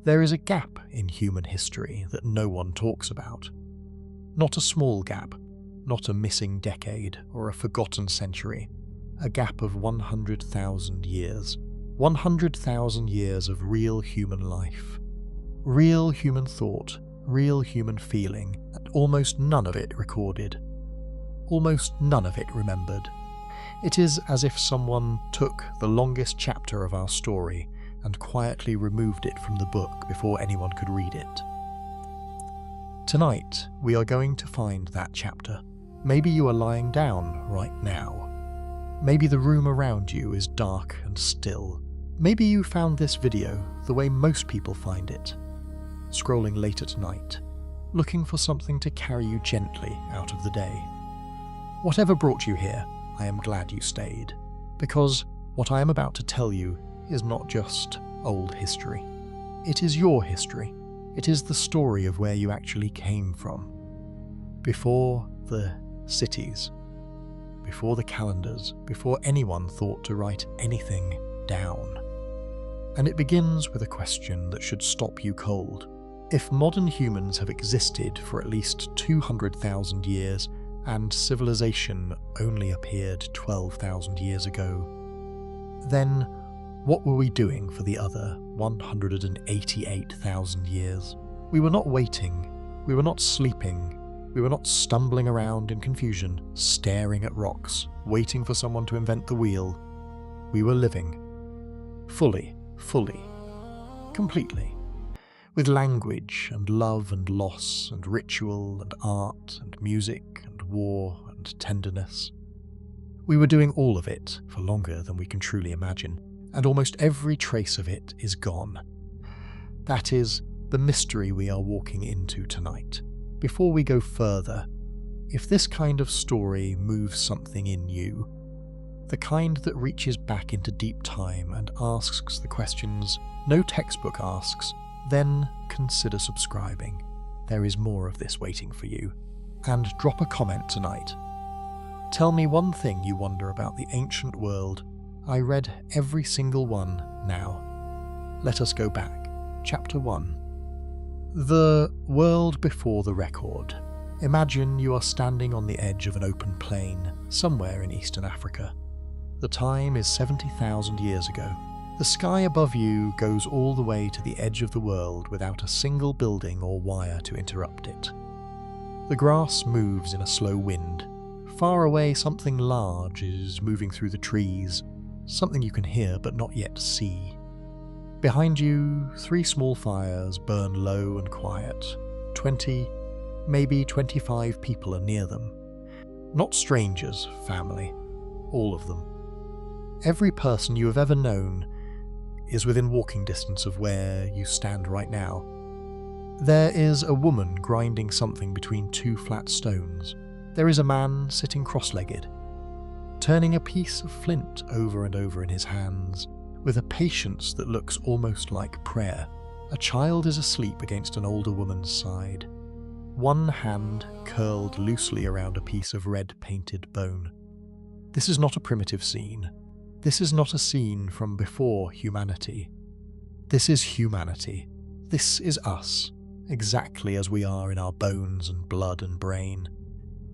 There is a gap in human history that no one talks about. Not a small gap, not a missing decade or a forgotten century, a gap of 100,000 years. 100,000 years of real human life. Real human thought, real human feeling, and almost none of it recorded. Almost none of it remembered. It is as if someone took the longest chapter of our story and quietly removed it from the book before anyone could read it. Tonight, we are going to find that chapter. Maybe you are lying down right now. Maybe the room around you is dark and still. Maybe you found this video the way most people find it, scrolling late at night, looking for something to carry you gently out of the day. Whatever brought you here, I am glad you stayed, because what I am about to tell you is not just old history. It is your history. It is the story of where you actually came from. Before the cities, before the calendars, before anyone thought to write anything down. And it begins with a question that should stop you cold. If modern humans have existed for at least 200,000 years and civilization only appeared 12,000 years ago, then what were we doing for the other 188,000 years? We were not waiting, we were not sleeping, we were not stumbling around in confusion, staring at rocks, waiting for someone to invent the wheel. We were living. Fully, completely. With language and love and loss and ritual and art and music and war and tenderness. We were doing all of it for longer than we can truly imagine, and almost every trace of it is gone. That is the mystery we are walking into tonight. Before we go further, if this kind of story moves something in you, the kind that reaches back into deep time and asks the questions no textbook asks, then consider subscribing. There is more of this waiting for you. And drop a comment tonight. Tell me one thing you wonder about the ancient world. I read every single one now. Let us go back. Chapter 1. The world before the record. Imagine you are standing on the edge of an open plain somewhere in Eastern Africa. The time is 70,000 years ago. The sky above you goes all the way to the edge of the world without a single building or wire to interrupt it. The grass moves in a slow wind. Far away, something large is moving through the trees, something you can hear but not yet see. Behind you, 3 small fires burn low and quiet. 20, maybe 25 people are near them. Not strangers, family, all of them. Every person you have ever known is within walking distance of where you stand right now. There is a woman grinding something between 2 flat stones. There is a man sitting cross-legged, turning a piece of flint over and over in his hands, with a patience that looks almost like prayer. A child is asleep against an older woman's side, one hand curled loosely around a piece of red-painted bone. This is not a primitive scene. This is not a scene from before humanity. This is humanity. This is us, exactly as we are in our bones and blood and brain,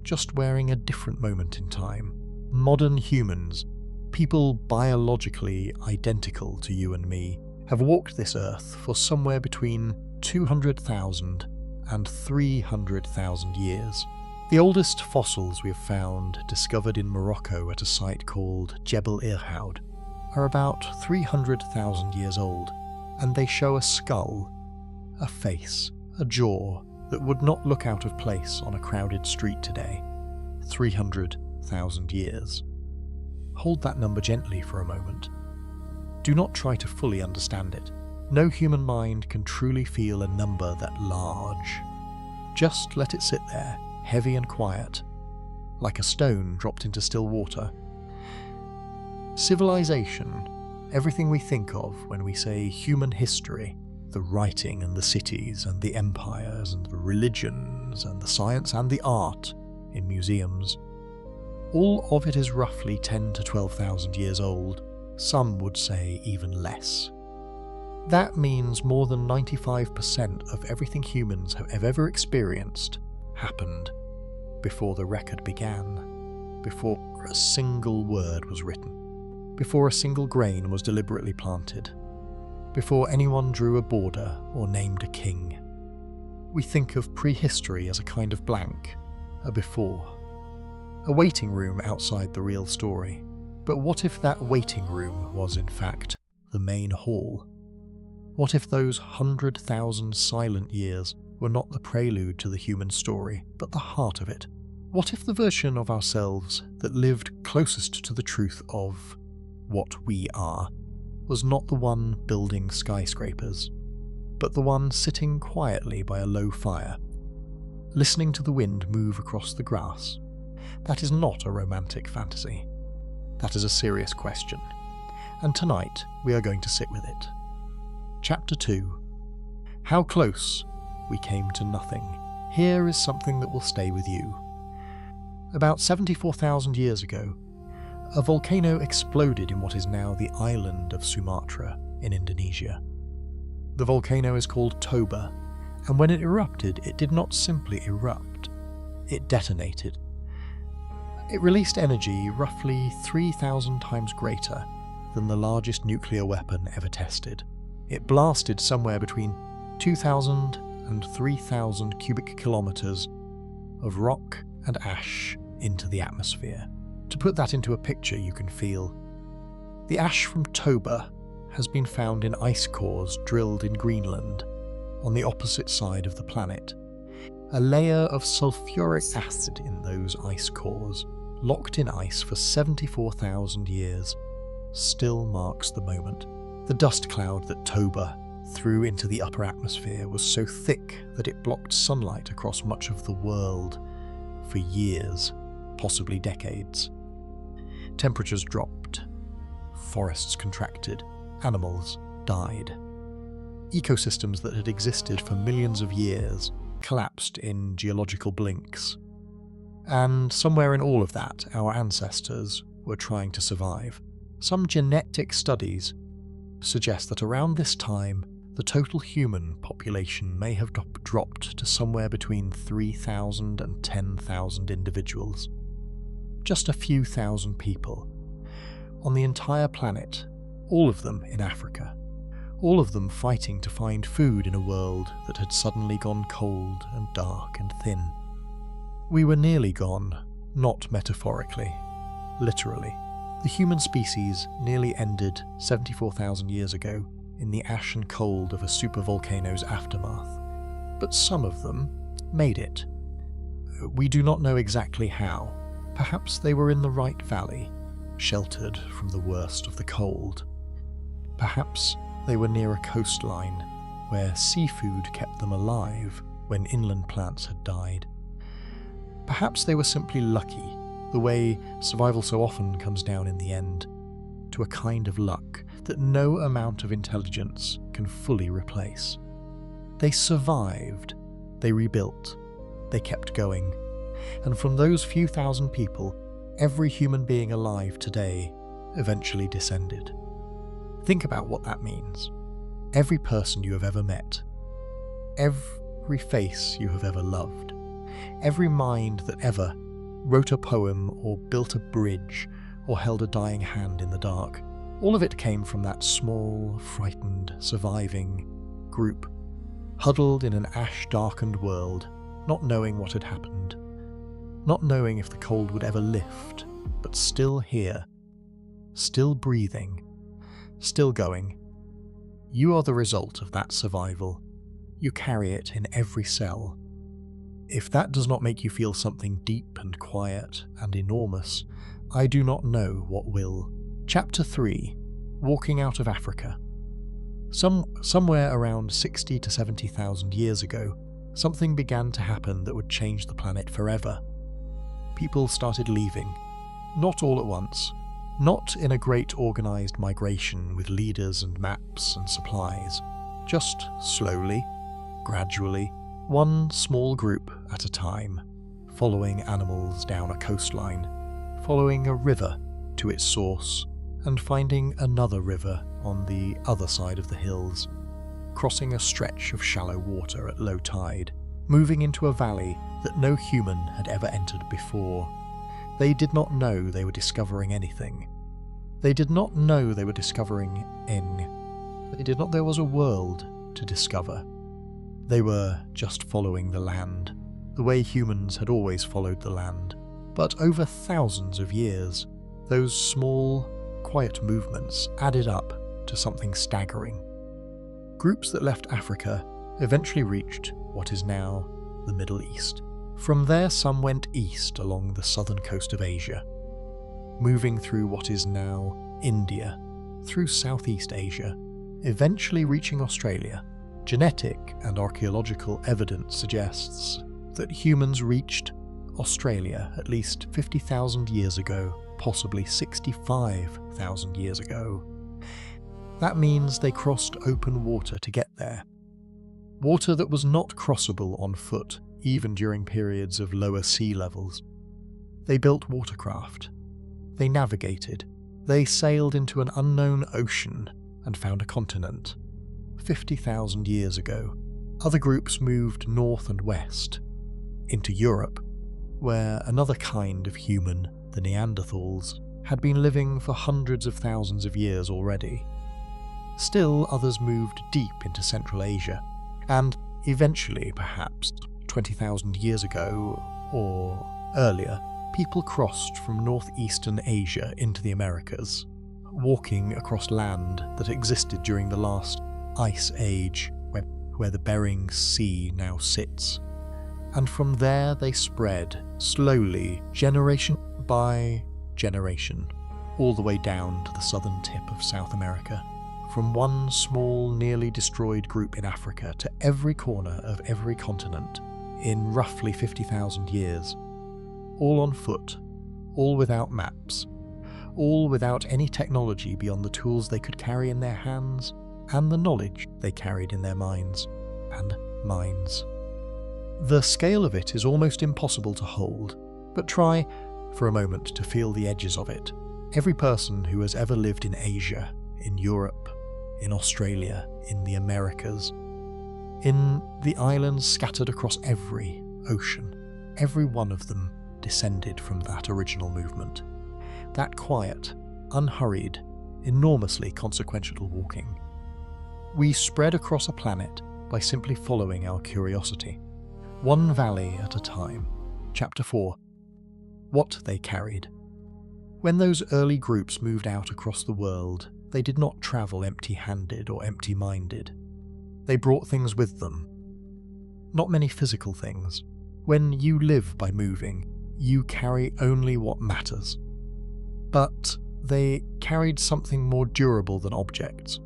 just wearing a different moment in time. Modern humans, people biologically identical to you and me, have walked this earth for somewhere between 200,000 and 300,000 years. The oldest fossils we have found, discovered in Morocco at a site called Jebel Irhoud, are about 300,000 years old, and they show a skull, a face, a jaw that would not look out of place on a crowded street today. 300,000 years. Hold that number gently for a moment. Do not try to fully understand it. No human mind can truly feel a number that large. Just let it sit there, heavy and quiet, like a stone dropped into still water. Civilization, everything we think of when we say human history, the writing and the cities and the empires and the religions and the science and the art in museums, all of it is roughly 10 to 12,000 years old. Some would say even less. That means more than 95% of everything humans have ever experienced happened before the record began, before a single word was written, before a single grain was deliberately planted, before anyone drew a border or named a king. We think of prehistory as a kind of blank, a before, a waiting room outside the real story. But what if that waiting room was in fact the main hall? What if those 100,000 silent years were not the prelude to the human story, but the heart of it? What if the version of ourselves that lived closest to the truth of what we are was not the one building skyscrapers, but the one sitting quietly by a low fire, listening to the wind move across the grass? That is not a romantic fantasy. That is a serious question, and tonight we are going to sit with it. Chapter 2. How close we came to nothing. Here is something that will stay with you. About 74,000 years ago, a volcano exploded in what is now the island of Sumatra in Indonesia. The volcano is called Toba, and when it erupted, it did not simply erupt, it detonated. It released energy roughly 3,000 times greater than the largest nuclear weapon ever tested. It blasted somewhere between 2,000 and 3,000 cubic kilometers of rock and ash into the atmosphere. To put that into a picture you can feel, the ash from Toba has been found in ice cores drilled in Greenland, on the opposite side of the planet. A layer of sulfuric acid in those ice cores, locked in ice for 74,000 years, still marks the moment. The dust cloud that Toba threw into the upper atmosphere was so thick that it blocked sunlight across much of the world for years, possibly decades. Temperatures dropped, forests contracted, animals died. Ecosystems that had existed for millions of years collapsed in geological blinks. And somewhere in all of that, our ancestors were trying to survive. Some genetic studies suggest that around this time, the total human population may have dropped to somewhere between 3,000 and 10,000 individuals. Just a few thousand people on the entire planet, all of them in Africa, all of them fighting to find food in a world that had suddenly gone cold and dark and thin. We were nearly gone, not metaphorically, literally. The human species nearly ended 74,000 years ago in the ash and cold of a supervolcano's aftermath. But some of them made it. We do not know exactly how. Perhaps they were in the right valley, sheltered from the worst of the cold. Perhaps they were near a coastline where seafood kept them alive when inland plants had died. Perhaps they were simply lucky, the way survival so often comes down in the end, to a kind of luck that no amount of intelligence can fully replace. They survived, they rebuilt, they kept going, and from those few thousand people, every human being alive today eventually descended. Think about what that means. Every person you have ever met, every face you have ever loved, every mind that ever wrote a poem or built a bridge or held a dying hand in the dark, all of it came from that small, frightened, surviving group, huddled in an ash-darkened world, not knowing what had happened, not knowing if the cold would ever lift, but still here, still breathing, still going. You are the result of that survival. You carry it in every cell. If that does not make you feel something deep and quiet and enormous, I do not know what will. Chapter 3. Walking out of Africa. Somewhere around 60 to 70,000 years ago, something began to happen that would change the planet forever. People started leaving, not all at once, not in a great organised migration with leaders and maps and supplies, just slowly, gradually, one small group at a time, following animals down a coastline, following a river to its source, and finding another river on the other side of the hills, crossing a stretch of shallow water at low tide, moving into a valley that no human had ever entered before. They did not know they were discovering anything. They did not know they were discovering They did not know there was a world to discover. They were just following the land, the way humans had always followed the land. But over thousands of years, those small, quiet movements added up to something staggering. Groups that left Africa eventually reached what is now the Middle East. From there, some went east along the southern coast of Asia, moving through what is now India, through Southeast Asia, eventually reaching Australia. Genetic and archaeological evidence suggests that humans reached Australia at least 50,000 years ago, possibly 65,000 years ago. That means they crossed open water to get there. Water that was not crossable on foot, even during periods of lower sea levels. They built watercraft. They navigated. They sailed into an unknown ocean and found a continent. 50,000 years ago, other groups moved north and west, into Europe, where another kind of human, the Neanderthals, had been living for hundreds of thousands of years already. Still, others moved deep into Central Asia, and eventually, perhaps 20,000 years ago or earlier, people crossed from northeastern Asia into the Americas, walking across land that existed during the last Ice Age, where the Bering Sea now sits. And from there they spread, slowly, generation by generation, all the way down to the southern tip of South America. From one small, nearly destroyed group in Africa to every corner of every continent in roughly 50,000 years. All on foot, all without maps, all without any technology beyond the tools they could carry in their hands and the knowledge they carried in their minds and minds. The scale of it is almost impossible to hold, but try for a moment to feel the edges of it. Every person who has ever lived in Asia, in Europe, in Australia, in the Americas, in the islands scattered across every ocean, every one of them descended from that original movement. That quiet, unhurried, enormously consequential walking. We spread across a planet by simply following our curiosity. One valley at a time. Chapter 4. What they carried. When those early groups moved out across the world, they did not travel empty-handed or empty-minded. They brought things with them. Not many physical things. When you live by moving, you carry only what matters. But they carried something more durable than objects.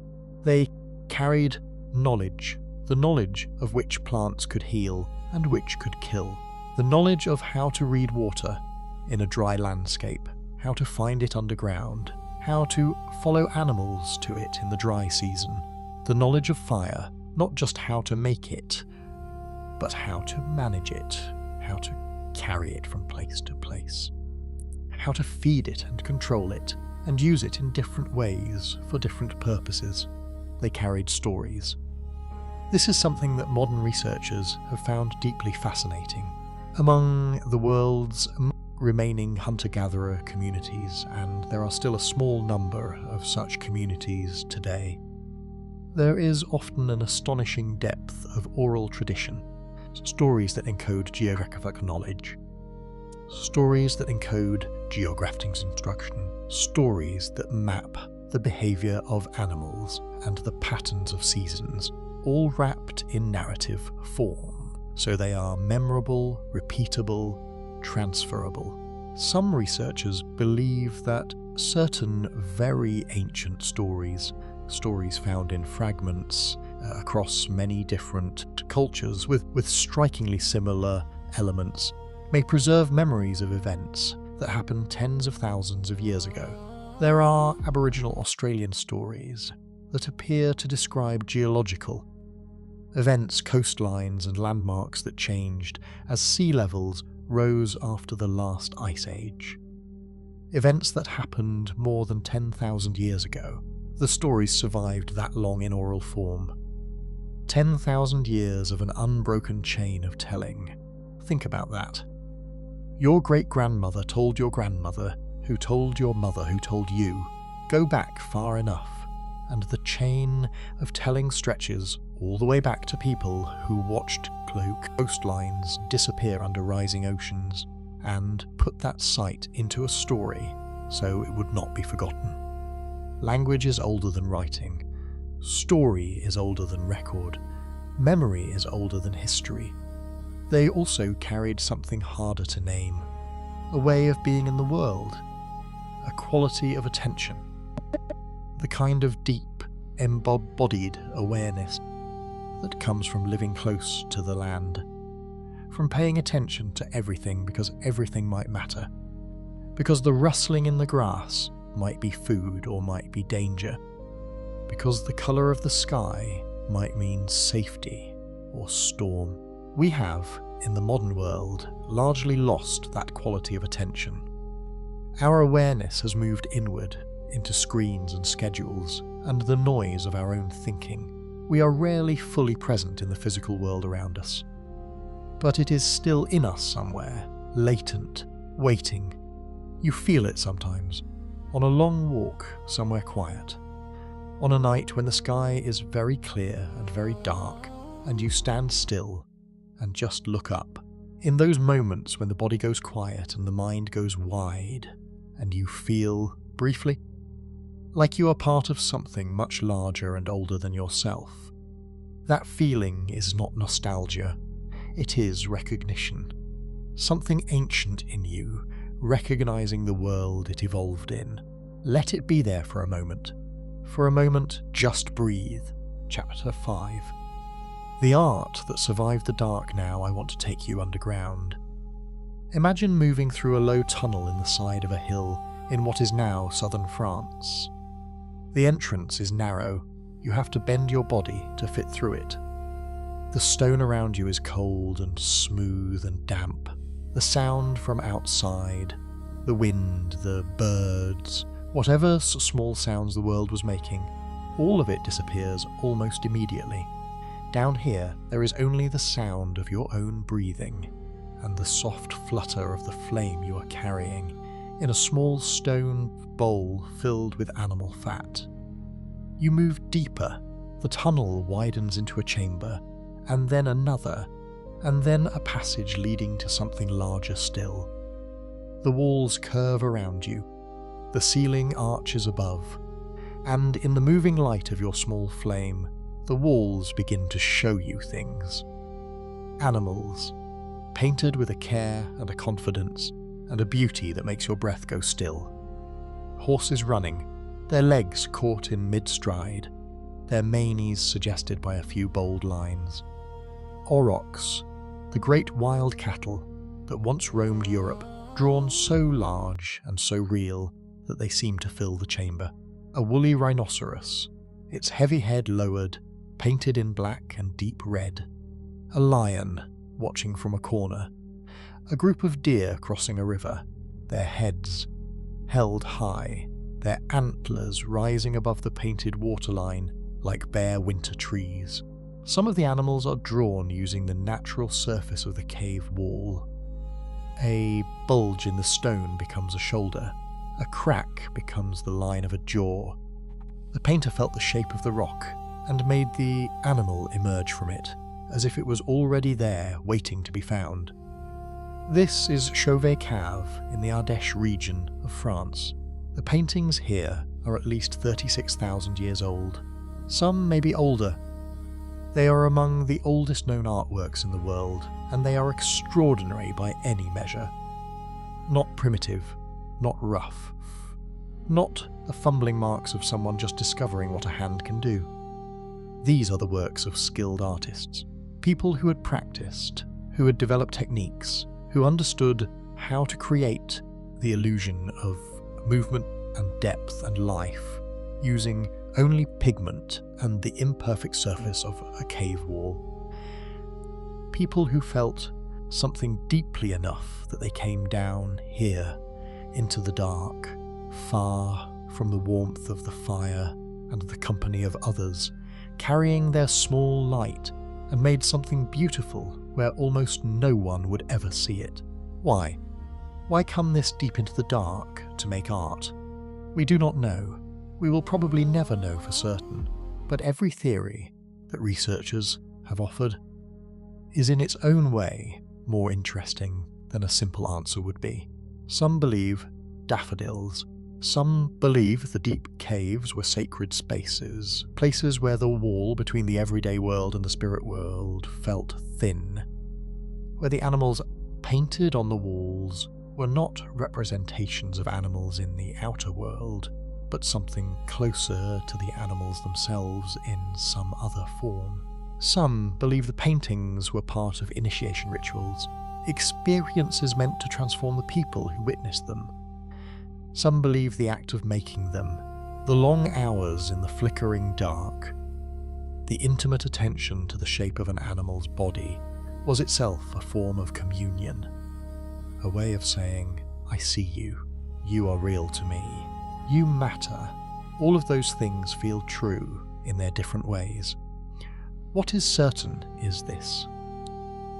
They carried knowledge, the knowledge of which plants could heal and which could kill, the knowledge of how to read water in a dry landscape, how to find it underground, how to follow animals to it in the dry season, the knowledge of fire, not just how to make it, but how to manage it, how to carry it from place to place, how to feed it and control it, and use it in different ways for different purposes. They carried stories. This is something that modern researchers have found deeply fascinating. Among the world's remaining hunter-gatherer communities, and there are still a small number of such communities today, there is often an astonishing depth of oral tradition, stories that encode geographic knowledge, stories that encode geographic instruction, stories that map the behaviour of animals and the patterns of seasons, all wrapped in narrative form, so they are memorable, repeatable, transferable. Some researchers believe that certain very ancient stories found in fragments across many different cultures with strikingly similar elements, may preserve memories of events that happened tens of thousands of years ago. There are Aboriginal Australian stories that appear to describe geological events, coastlines and landmarks that changed as sea levels rose after the last ice age. Events that happened more than 10,000 years ago. The stories survived that long in oral form. 10,000 years of an unbroken chain of telling. Think about that. Your great-grandmother told your grandmother, who told your mother, who told you. Go back far enough, and the chain of telling stretches all the way back to people who watched coastlines disappear under rising oceans and put that sight into a story so it would not be forgotten. Language is older than writing. Story is older than record. Memory is older than history. They also carried something harder to name, a way of being in the world, a quality of attention, the kind of deep, embodied awareness that comes from living close to the land, from paying attention to everything because everything might matter, because the rustling in the grass might be food or might be danger, because the colour of the sky might mean safety or storm. We have, in the modern world, largely lost that quality of attention. Our awareness has moved inward into screens and schedules and the noise of our own thinking. We are rarely fully present in the physical world around us. But it is still in us somewhere, latent, waiting. You feel it sometimes, on a long walk somewhere quiet, on a night when the sky is very clear and very dark, and you stand still and just look up. In those moments when the body goes quiet and the mind goes wide, and you feel, briefly, like you are part of something much larger and older than yourself. That feeling is not nostalgia, it is recognition. Something ancient in you, recognizing the world it evolved in. Let it be there for a moment. For a moment, just breathe. Chapter 5. The art that survived the dark. Now I want to take you underground. Imagine moving through a low tunnel in the side of a hill in what is now southern France. The entrance is narrow. You have to bend your body to fit through it. The stone around you is cold and smooth and damp. The sound from outside, the wind, the birds, whatever small sounds the world was making, all of it disappears almost immediately. Down here, there is only the sound of your own breathing and the soft flutter of the flame you are carrying in a small stone bowl filled with animal fat. You move deeper. The tunnel widens into a chamber, and then another, and then a passage leading to something larger still. The walls curve around you. The ceiling arches above, and in the moving light of your small flame, the walls begin to show you things. Animals, painted with a care and a confidence and a beauty that makes your breath go still. Horses running, their legs caught in mid-stride, their manes suggested by a few bold lines. Aurochs, the great wild cattle that once roamed Europe, drawn so large and so real that they seem to fill the chamber. A woolly rhinoceros, its heavy head lowered, painted in black and deep red. A lion, watching from a corner. A group of deer crossing a river, their heads held high, their antlers rising above the painted waterline like bare winter trees. Some of the animals are drawn using the natural surface of the cave wall. A bulge in the stone becomes a shoulder. A crack becomes the line of a jaw. The painter felt the shape of the rock and made the animal emerge from it, as if it was already there, waiting to be found. This is Chauvet-Cave in the Ardèche region of France. The paintings here are at least 36,000 years old. Some may be older. They are among the oldest known artworks in the world, and they are extraordinary by any measure. Not primitive, not rough, not the fumbling marks of someone just discovering what a hand can do. These are the works of skilled artists, people who had practiced, who had developed techniques, who understood how to create the illusion of movement and depth and life using only pigment and the imperfect surface of a cave wall. People who felt something deeply enough that they came down here into the dark, far from the warmth of the fire and the company of others, carrying their small light, and made something beautiful where almost no one would ever see it. Why? Why come this deep into the dark to make art? We do not know. We will probably never know for certain, but every theory that researchers have offered is in its own way more interesting than a simple answer would be. Some believe daffodils. Some believe the deep caves were sacred spaces, places where the wall between the everyday world and the spirit world felt thin, where the animals painted on the walls were not representations of animals in the outer world, but something closer to the animals themselves in some other form. Some believe the paintings were part of initiation rituals, experiences meant to transform the people who witnessed them. Some believe the act of making them, the long hours in the flickering dark, the intimate attention to the shape of an animal's body, was itself a form of communion, a way of saying, I see you, you are real to me, you matter. All of those things feel true in their different ways. What is certain is this: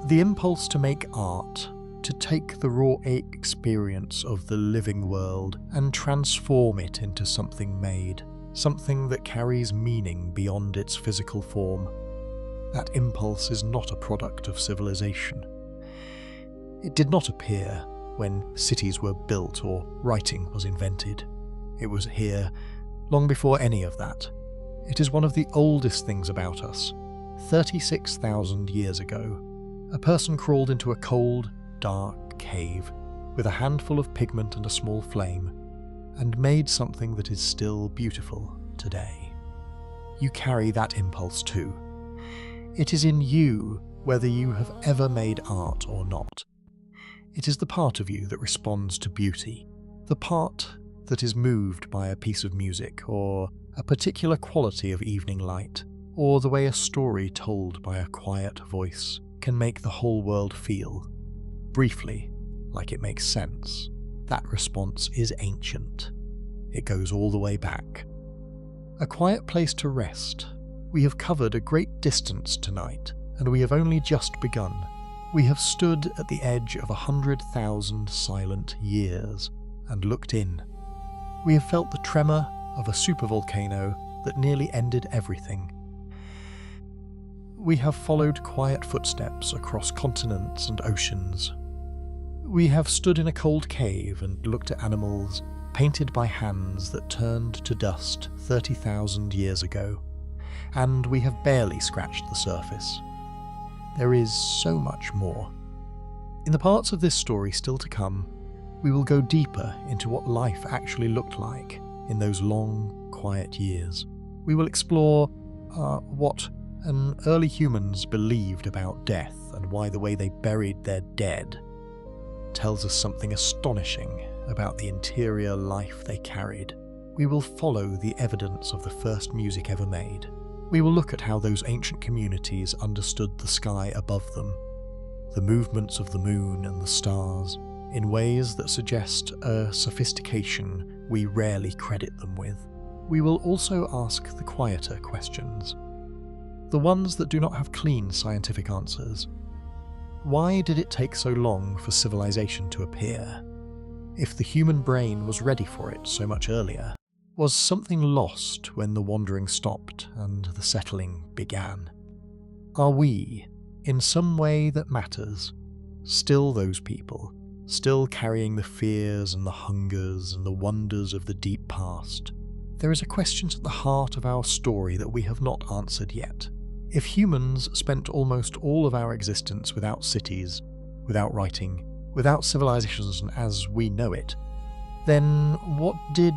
the impulse to make art, to take the raw experience of the living world and transform it into something made, something that carries meaning beyond its physical form. That impulse is not a product of civilization. It did not appear when cities were built or writing was invented. It was here long before any of that. It is one of the oldest things about us. 36,000 years ago, a person crawled into a cold, dark cave with a handful of pigment and a small flame, and made something that is still beautiful today. You carry that impulse too. It is in you whether you have ever made art or not. It is the part of you that responds to beauty, the part that is moved by a piece of music or a particular quality of evening light, or the way a story told by a quiet voice can make the whole world feel, briefly, like it makes sense. That response is ancient. It goes all the way back. A quiet place to rest. We have covered a great distance tonight, and we have only just begun. We have stood at the edge of 100,000 silent years and looked in. We have felt the tremor of a supervolcano that nearly ended everything. We have followed quiet footsteps across continents and oceans. We have stood in a cold cave and looked at animals painted by hands that turned to dust 30,000 years ago, and we have barely scratched the surface. There is so much more. In the parts of this story still to come, we will go deeper into what life actually looked like in those long, quiet years. We will explore what early humans believed about death and why the way they buried their dead tells us something astonishing about the interior life they carried. We will follow the evidence of the first music ever made. We will look at how those ancient communities understood the sky above them, the movements of the moon and the stars, in ways that suggest a sophistication we rarely credit them with. We will also ask the quieter questions, the ones that do not have clean scientific answers. Why did it take so long for civilization to appear? If the human brain was ready for it so much earlier, was something lost when the wandering stopped and the settling began? Are we, in some way that matters, still those people, still carrying the fears and the hungers and the wonders of the deep past? There is a question at the heart of our story that we have not answered yet. If humans spent almost all of our existence without cities, without writing, without civilizations as we know it, then what did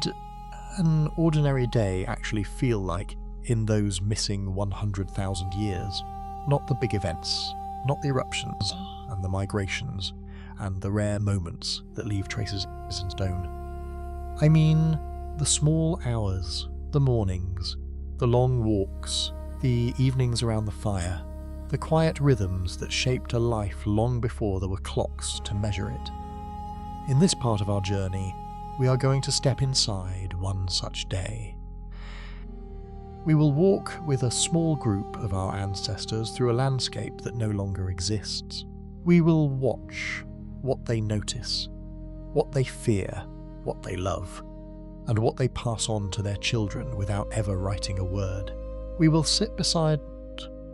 an ordinary day actually feel like in those missing 100,000 years? Not the big events, not the eruptions and the migrations and the rare moments that leave traces in stone. I mean, the small hours, the mornings, the long walks, the evenings around the fire, the quiet rhythms that shaped a life long before there were clocks to measure it. In this part of our journey, we are going to step inside one such day. We will walk with a small group of our ancestors through a landscape that no longer exists. We will watch what they notice, what they fear, what they love, and what they pass on to their children without ever writing a word. We will sit beside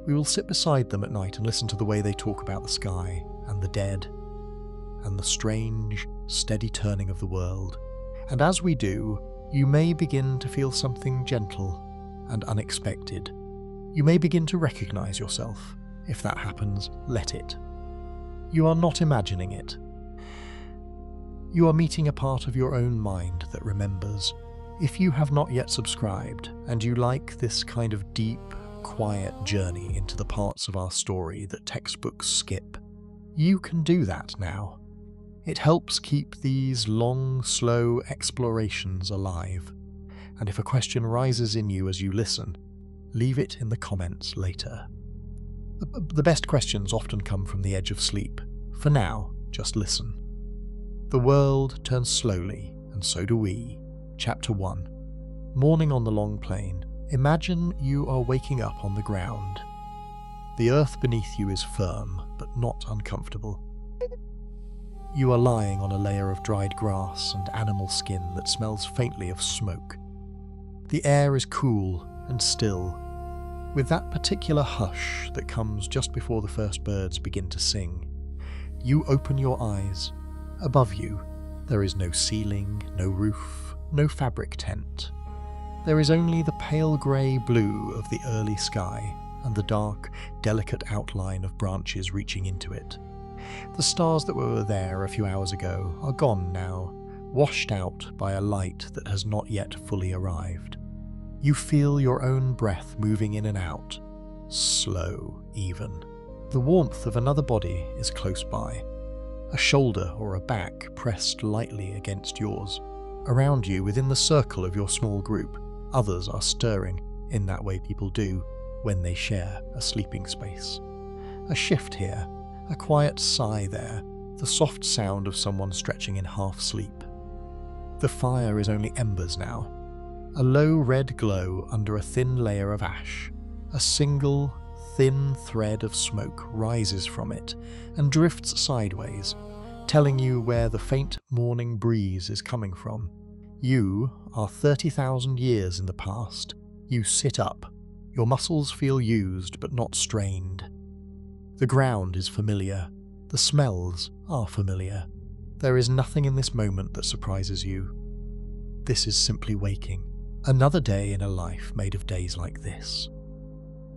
them at night and listen to the way they talk about the sky and the dead and the strange, steady turning of the world. And as we do, you may begin to feel something gentle and unexpected. You may begin to recognize yourself. If that happens, let it. You are not imagining it. You are meeting a part of your own mind that remembers. If you have not yet subscribed, and you like this kind of deep, quiet journey into the parts of our story that textbooks skip, you can do that now. It helps keep these long, slow explorations alive. And if a question rises in you as you listen, leave it in the comments later. The best questions often come from the edge of sleep. For now, just listen. The world turns slowly, and so do we. Chapter 1. Morning on the long plain. Imagine you are waking up on the ground. The earth beneath you is firm, but not uncomfortable. You are lying on a layer of dried grass and animal skin that smells faintly of smoke. The air is cool and still, with that particular hush that comes just before the first birds begin to sing. You open your eyes. Above you, there is no ceiling, no roof, no fabric tent. There is only the pale grey blue of the early sky and the dark, delicate outline of branches reaching into it. The stars that were there a few hours ago are gone now, washed out by a light that has not yet fully arrived. You feel your own breath moving in and out, slow, even. The warmth of another body is close by, a shoulder or a back pressed lightly against yours. Around you, within the circle of your small group, others are stirring in that way people do when they share a sleeping space. A shift here, a quiet sigh there, the soft sound of someone stretching in half sleep. The fire is only embers now, a low red glow under a thin layer of ash. A single, thin thread of smoke rises from it and drifts sideways, telling you where the faint morning breeze is coming from. You are 30,000 years in the past. You sit up. Your muscles feel used but not strained. The ground is familiar. The smells are familiar. There is nothing in this moment that surprises you. This is simply waking. Another day in a life made of days like this.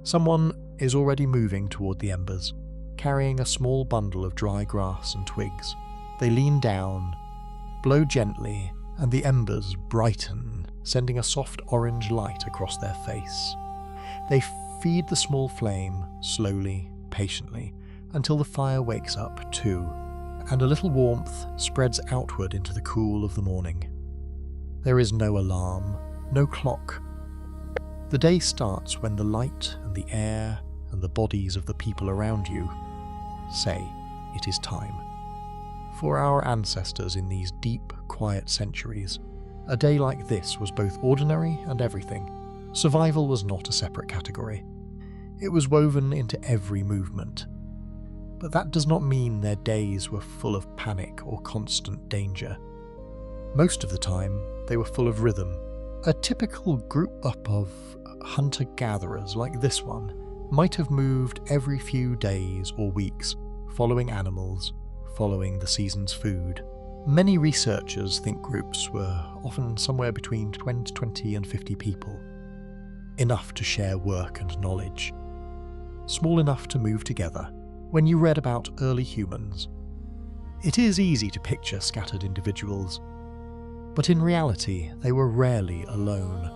Someone is already moving toward the embers, carrying a small bundle of dry grass and twigs. They lean down, blow gently, and the embers brighten, sending a soft orange light across their face. They feed the small flame, slowly, patiently, until the fire wakes up too, and a little warmth spreads outward into the cool of the morning. There is no alarm, no clock. The day starts when the light and the air and the bodies of the people around you say it is time. For our ancestors in these deep, quiet centuries, a day like this was both ordinary and everything. Survival was not a separate category. It was woven into every movement. But that does not mean their days were full of panic or constant danger. Most of the time, they were full of rhythm. A typical group up of hunter-gatherers like this one might have moved every few days or weeks, following animals, following the season's food. Many researchers think groups were often somewhere between 20 and 50 people, enough to share work and knowledge, small enough to move together. When you read about early humans, it is easy to picture scattered individuals, but in reality they were rarely alone.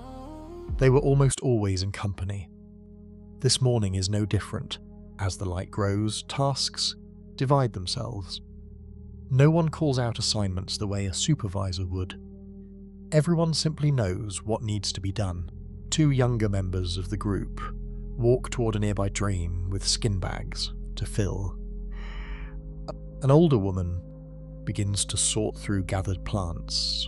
They were almost always in company. This morning is no different. As the light grows, tasks divide themselves. No one calls out assignments the way a supervisor would. Everyone simply knows what needs to be done. Two younger members of the group walk toward a nearby drain with skin bags to fill. An older woman begins to sort through gathered plants,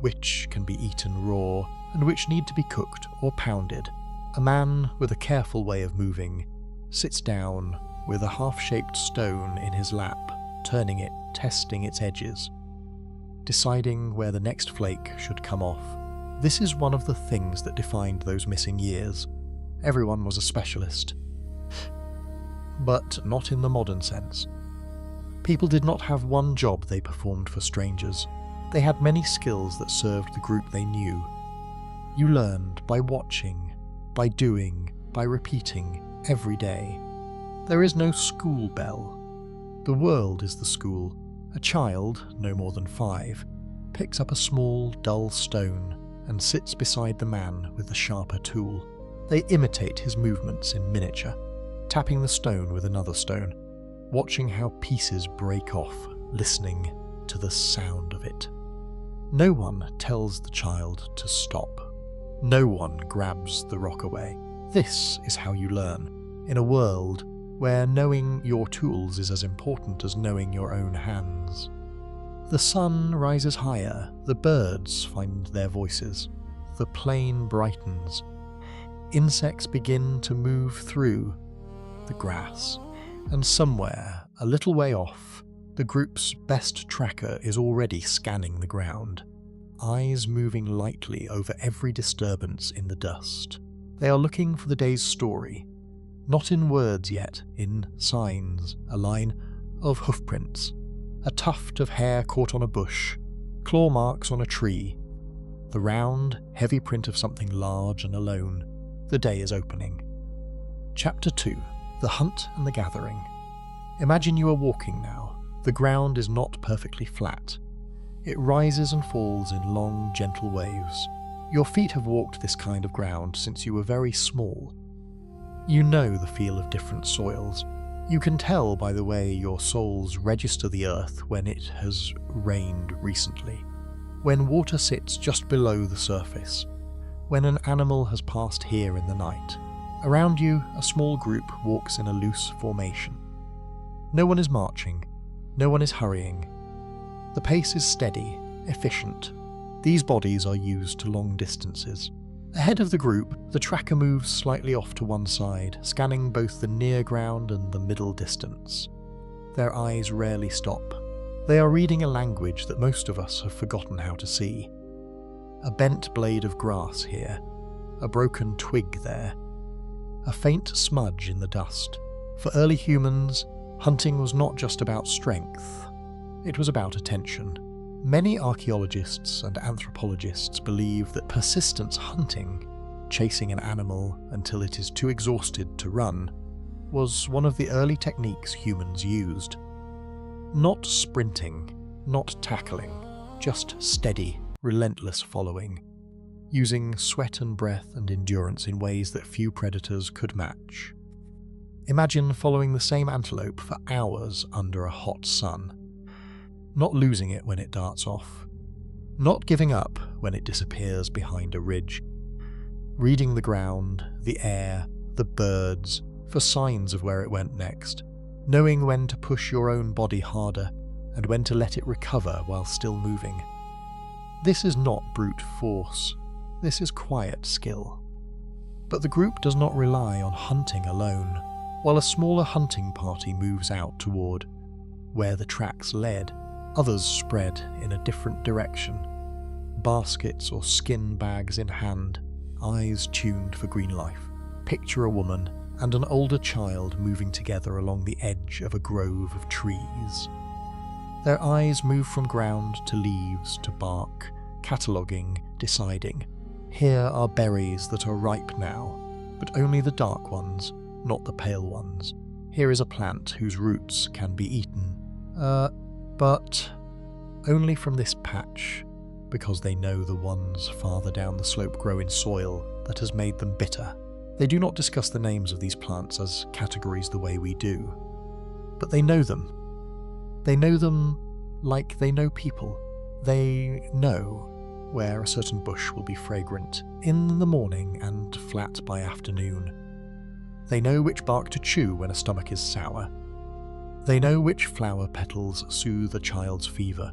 which can be eaten raw, and which need to be cooked or pounded. A man with a careful way of moving sits down with a half-shaped stone in his lap, turning it, testing its edges, deciding where the next flake should come off. This is one of the things that defined those missing years. Everyone was a specialist. But not in the modern sense. People did not have one job they performed for strangers. They had many skills that served the group they knew. You learned by watching, by doing, by repeating, every day. There is no school bell. The world is the school. A child, no more than 5, picks up a small, dull stone and sits beside the man with the sharper tool. They imitate his movements in miniature, tapping the stone with another stone, watching how pieces break off, listening to the sound of it. No one tells the child to stop. No one grabs the rock away. This is how you learn, in a world where knowing your tools is as important as knowing your own hands. The sun rises higher, the birds find their voices, the plain brightens. Insects begin to move through the grass, and somewhere, a little way off, the group's best tracker is already scanning the ground, eyes moving lightly over every disturbance in the dust. They are looking for the day's story, not in words yet, in signs, a line of hoofprints, a tuft of hair caught on a bush, claw marks on a tree, the round, heavy print of something large and alone. The day is opening. Chapter 2. The Hunt and the Gathering. Imagine you are walking now. The ground is not perfectly flat. It rises and falls in long, gentle waves. Your feet have walked this kind of ground since you were very small. You know the feel of different soils. You can tell by the way your soles register the earth when it has rained recently, when water sits just below the surface, when an animal has passed here in the night. Around you, a small group walks in a loose formation. No one is marching, no one is hurrying. The pace is steady, efficient. These bodies are used to long distances. Ahead of the group, the tracker moves slightly off to one side, scanning both the near ground and the middle distance. Their eyes rarely stop. They are reading a language that most of us have forgotten how to see. A bent blade of grass here, a broken twig there, a faint smudge in the dust. For early humans, hunting was not just about strength, it was about attention. Many archaeologists and anthropologists believe that persistent hunting, chasing an animal until it is too exhausted to run, was one of the early techniques humans used. Not sprinting, not tackling, just steady, relentless following, using sweat and breath and endurance in ways that few predators could match. Imagine following the same antelope for hours under a hot sun, not losing it when it darts off, not giving up when it disappears behind a ridge, reading the ground, the air, the birds, for signs of where it went next, knowing when to push your own body harder and when to let it recover while still moving. This is not brute force, this is quiet skill. But the group does not rely on hunting alone. While a smaller hunting party moves out toward where the tracks led, others spread in a different direction, baskets or skin bags in hand, eyes tuned for green life. Picture a woman and an older child moving together along the edge of a grove of trees. Their eyes move from ground to leaves to bark, cataloguing, deciding. Here are berries that are ripe now, but only the dark ones, not the pale ones. Here is a plant whose roots can be eaten. But only from this patch, because they know the ones farther down the slope grow in soil that has made them bitter. They do not discuss the names of these plants as categories the way we do, but they know them. They know them like they know people. They know where a certain bush will be fragrant in the morning and flat by afternoon. They know which bark to chew when a stomach is sour. They know which flower petals soothe a child's fever.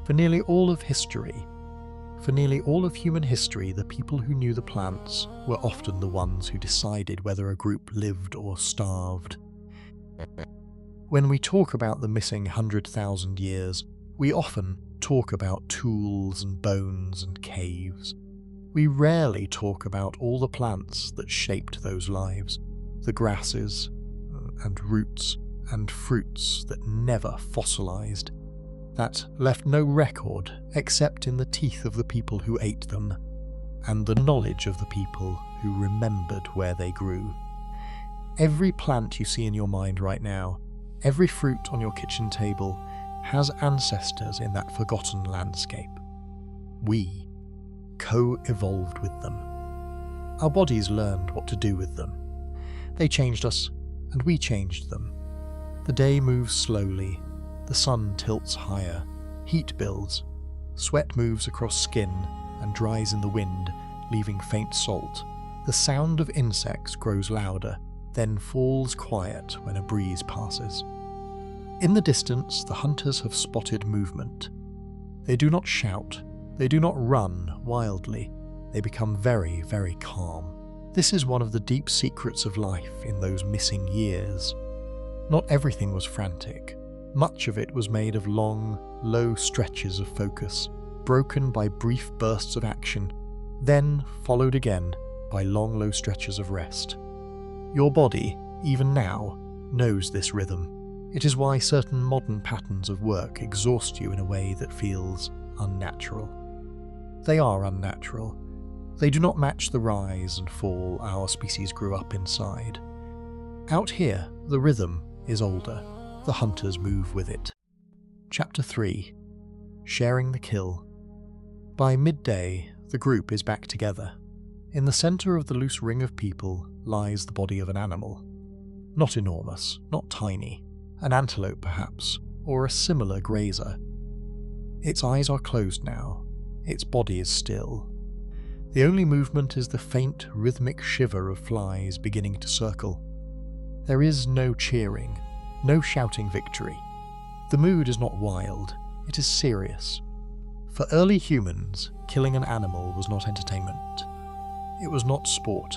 For nearly all of history, For nearly all of human history, the people who knew the plants were often the ones who decided whether a group lived or starved. When we talk about the missing 100,000 years, we often talk about tools and bones and caves. We rarely talk about all the plants that shaped those lives, the grasses and roots and fruits that never fossilized, that left no record except in the teeth of the people who ate them, and the knowledge of the people who remembered where they grew. Every plant you see in your mind right now, every fruit on your kitchen table, has ancestors in that forgotten landscape. We co-evolved with them. Our bodies learned what to do with them. They changed us, and we changed them. The day moves slowly, the sun tilts higher, heat builds, sweat moves across skin and dries in the wind, leaving faint salt. The sound of insects grows louder, then falls quiet when a breeze passes. In the distance, the hunters have spotted movement. They do not shout, they do not run wildly, they become very, very calm. This is one of the deep secrets of life in those missing years. Not everything was frantic. Much of it was made of long, low stretches of focus, broken by brief bursts of action, then followed again by long, low stretches of rest. Your body, even now, knows this rhythm. It is why certain modern patterns of work exhaust you in a way that feels unnatural. They are unnatural. They do not match the rise and fall our species grew up inside. Out here, the rhythm is older. The hunters move with it. Chapter 3. Sharing the Kill. By midday, the group is back together. In the centre of the loose ring of people lies the body of an animal. Not enormous, not tiny. An antelope perhaps, or a similar grazer. Its eyes are closed now. Its body is still. The only movement is the faint, rhythmic shiver of flies beginning to circle. There is no cheering, no shouting victory. The mood is not wild, it is serious. For early humans, killing an animal was not entertainment. It was not sport,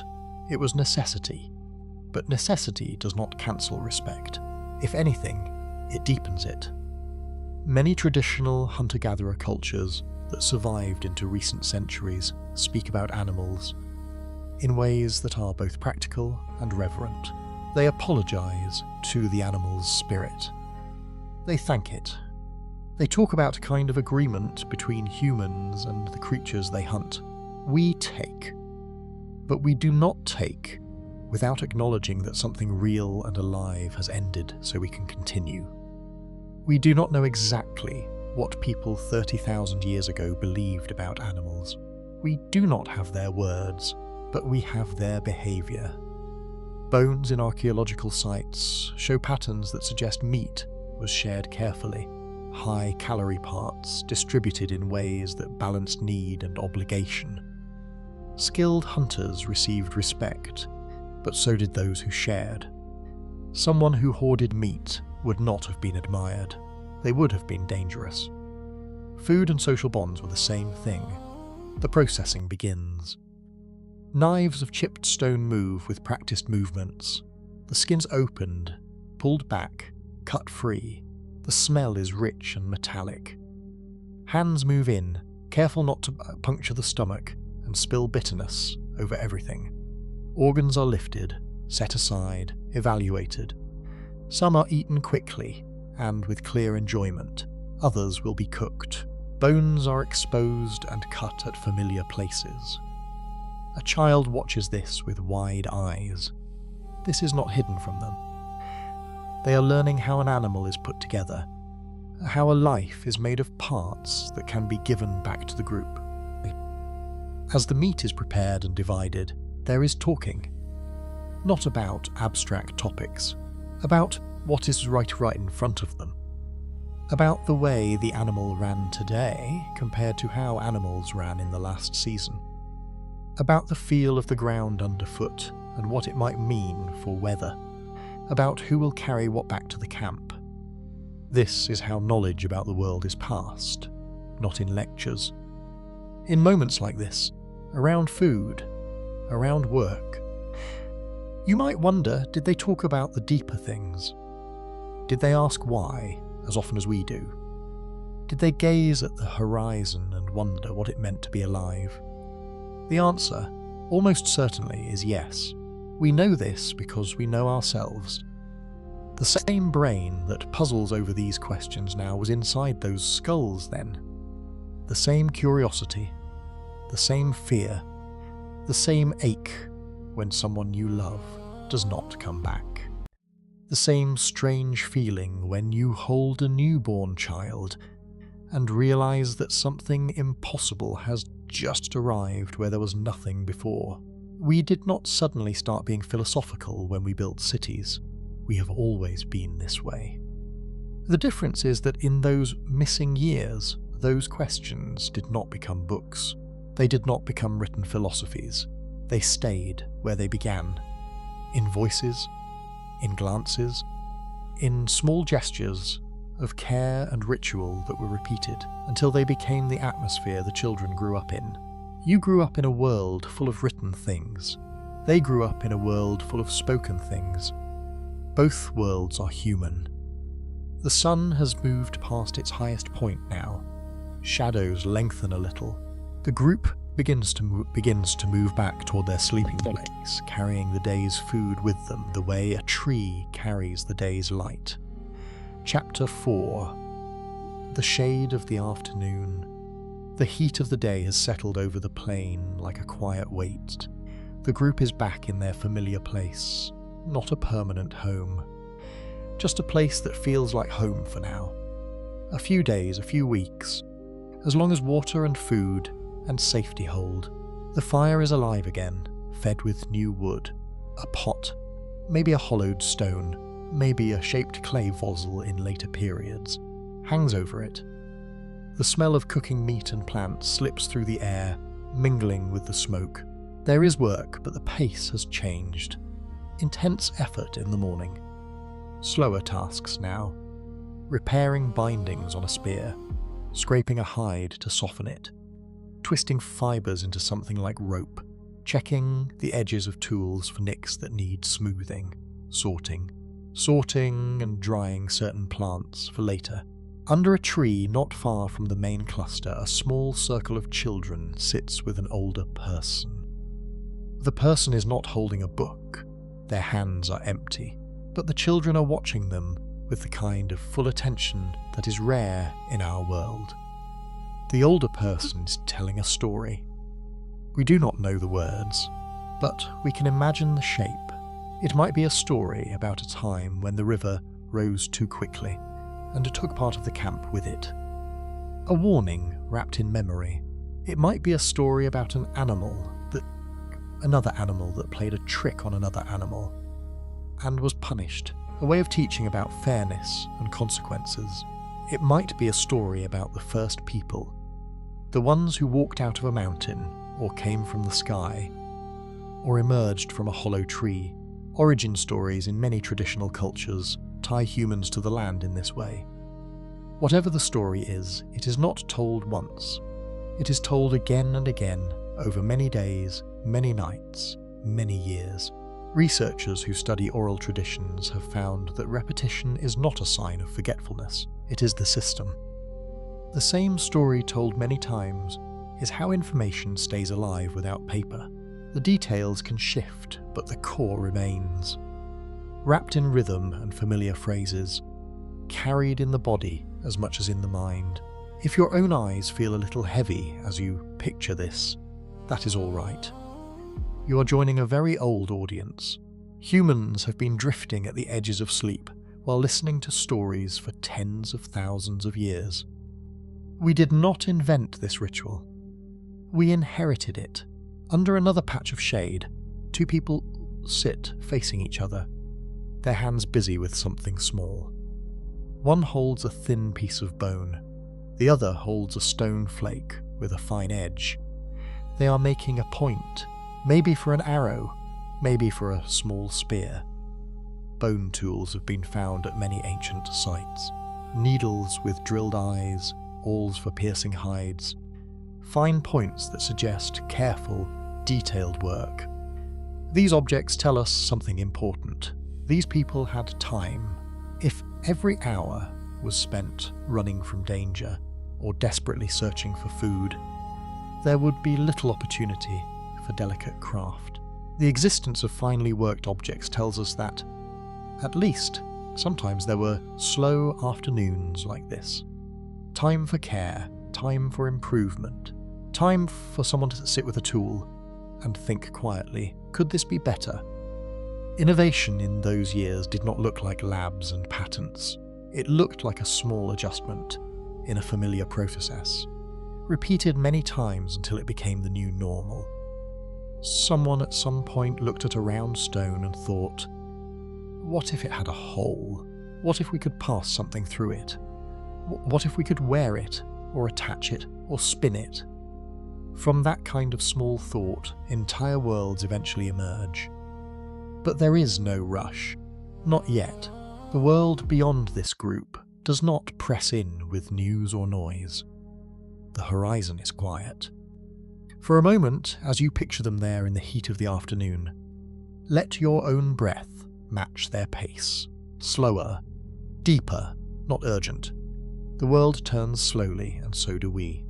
it was necessity. But necessity does not cancel respect. If anything, it deepens it. Many traditional hunter-gatherer cultures that survived into recent centuries speak about animals in ways that are both practical and reverent. They apologize to the animal's spirit. They thank it. They talk about a kind of agreement between humans and the creatures they hunt. We take, but we do not take without acknowledging that something real and alive has ended so we can continue. We do not know exactly what people 30,000 years ago believed about animals. We do not have their words, but we have their behaviour. Bones in archaeological sites show patterns that suggest meat was shared carefully, high-calorie parts distributed in ways that balanced need and obligation. Skilled hunters received respect, but so did those who shared. Someone who hoarded meat would not have been admired. They would have been dangerous. Food and social bonds were the same thing. The processing begins. Knives of chipped stone move with practiced movements. The skin's opened, pulled back, cut free. The smell is rich and metallic. Hands move in, careful not to puncture the stomach and spill bitterness over everything. Organs are lifted, set aside, evaluated. Some are eaten quickly and with clear enjoyment. Others will be cooked. Bones are exposed and cut at familiar places. A child watches this with wide eyes. This is not hidden from them. They are learning how an animal is put together, how a life is made of parts that can be given back to the group. As the meat is prepared and divided, there is talking. Not about abstract topics, about what is right in front of them. About the way the animal ran today compared to how animals ran in the last season. About the feel of the ground underfoot and what it might mean for weather. About who will carry what back to the camp. This is how knowledge about the world is passed, not in lectures. In moments like this, around food, around work, you might wonder, did they talk about the deeper things? Did they ask why, as often as we do? Did they gaze at the horizon and wonder what it meant to be alive? The answer, almost certainly, is yes. We know this because we know ourselves. The same brain that puzzles over these questions now was inside those skulls then. The same curiosity, the same fear, the same ache when someone you love does not come back. The same strange feeling when you hold a newborn child and realize that something impossible has just arrived where there was nothing before. We did not suddenly start being philosophical when we built cities. We have always been this way. The difference is that in those missing years, those questions did not become books. They did not become written philosophies. They stayed where they began, in voices, in glances, in small gestures of care and ritual that were repeated until they became the atmosphere the children grew up in. You grew up in a world full of written things. They grew up in a world full of spoken things. Both worlds are human. The sun has moved past its highest point now. Shadows lengthen a little. The group begins to move back toward their sleeping place, carrying the day's food with them the way a tree carries the day's light. Chapter 4. The shade of the afternoon. The heat of the day has settled over the plain like a quiet weight. The group is back in their familiar place, not a permanent home. Just a place that feels like home for now. A few days, a few weeks. As long as water and food and safety hold, the fire is alive again, fed with new wood. A pot, maybe a hollowed stone, maybe a shaped clay vessel in later periods, hangs over it. The smell of cooking meat and plants slips through the air, mingling with the smoke. There is work, but the pace has changed. Intense effort in the morning. Slower tasks now. Repairing bindings on a spear, scraping a hide to soften it, twisting fibres into something like rope, checking the edges of tools for nicks that need smoothing, sorting and drying certain plants for later. Under a tree not far from the main cluster, a small circle of children sits with an older person. The person is not holding a book. Their hands are empty, but the children are watching them with the kind of full attention that is rare in our world. The older person is telling a story. We do not know the words, but we can imagine the shape. It might be a story about a time when the river rose too quickly and took part of the camp with it. A warning wrapped in memory. It might be a story about another animal that played a trick on another animal and was punished, a way of teaching about fairness and consequences. It might be a story about the first people, the ones who walked out of a mountain or came from the sky or emerged from a hollow tree. Origin stories in many traditional cultures tie humans to the land in this way. Whatever the story is, it is not told once. It is told again and again over many days, many nights, many years. Researchers who study oral traditions have found that repetition is not a sign of forgetfulness, it is the system. The same story told many times is how information stays alive without paper. The details can shift, but the core remains. Wrapped in rhythm and familiar phrases, carried in the body as much as in the mind. If your own eyes feel a little heavy as you picture this, that is all right. You are joining a very old audience. Humans have been drifting at the edges of sleep while listening to stories for tens of thousands of years. We did not invent this ritual. We inherited it. Under another patch of shade, two people sit facing each other, their hands busy with something small. One holds a thin piece of bone. The other holds a stone flake with a fine edge. They are making a point, maybe for an arrow, maybe for a small spear. Bone tools have been found at many ancient sites. Needles with drilled eyes, awls for piercing hides, fine points that suggest careful, detailed work. These objects tell us something important. These people had time. If every hour was spent running from danger or desperately searching for food, there would be little opportunity for delicate craft. The existence of finely worked objects tells us that, at least, sometimes there were slow afternoons like this. Time for care, time for improvement, time for someone to sit with a tool and think quietly, could this be better? Innovation in those years did not look like labs and patents. It looked like a small adjustment in a familiar process, repeated many times until it became the new normal. Someone at some point looked at a round stone and thought, what if it had a hole? What if we could pass something through it? What if we could wear it, or attach it, or spin it? From that kind of small thought, entire worlds eventually emerge. But there is no rush. Not yet. The world beyond this group does not press in with news or noise. The horizon is quiet. For a moment, as you picture them there in the heat of the afternoon, let your own breath match their pace. Slower, deeper, not urgent. The world turns slowly, and so do we.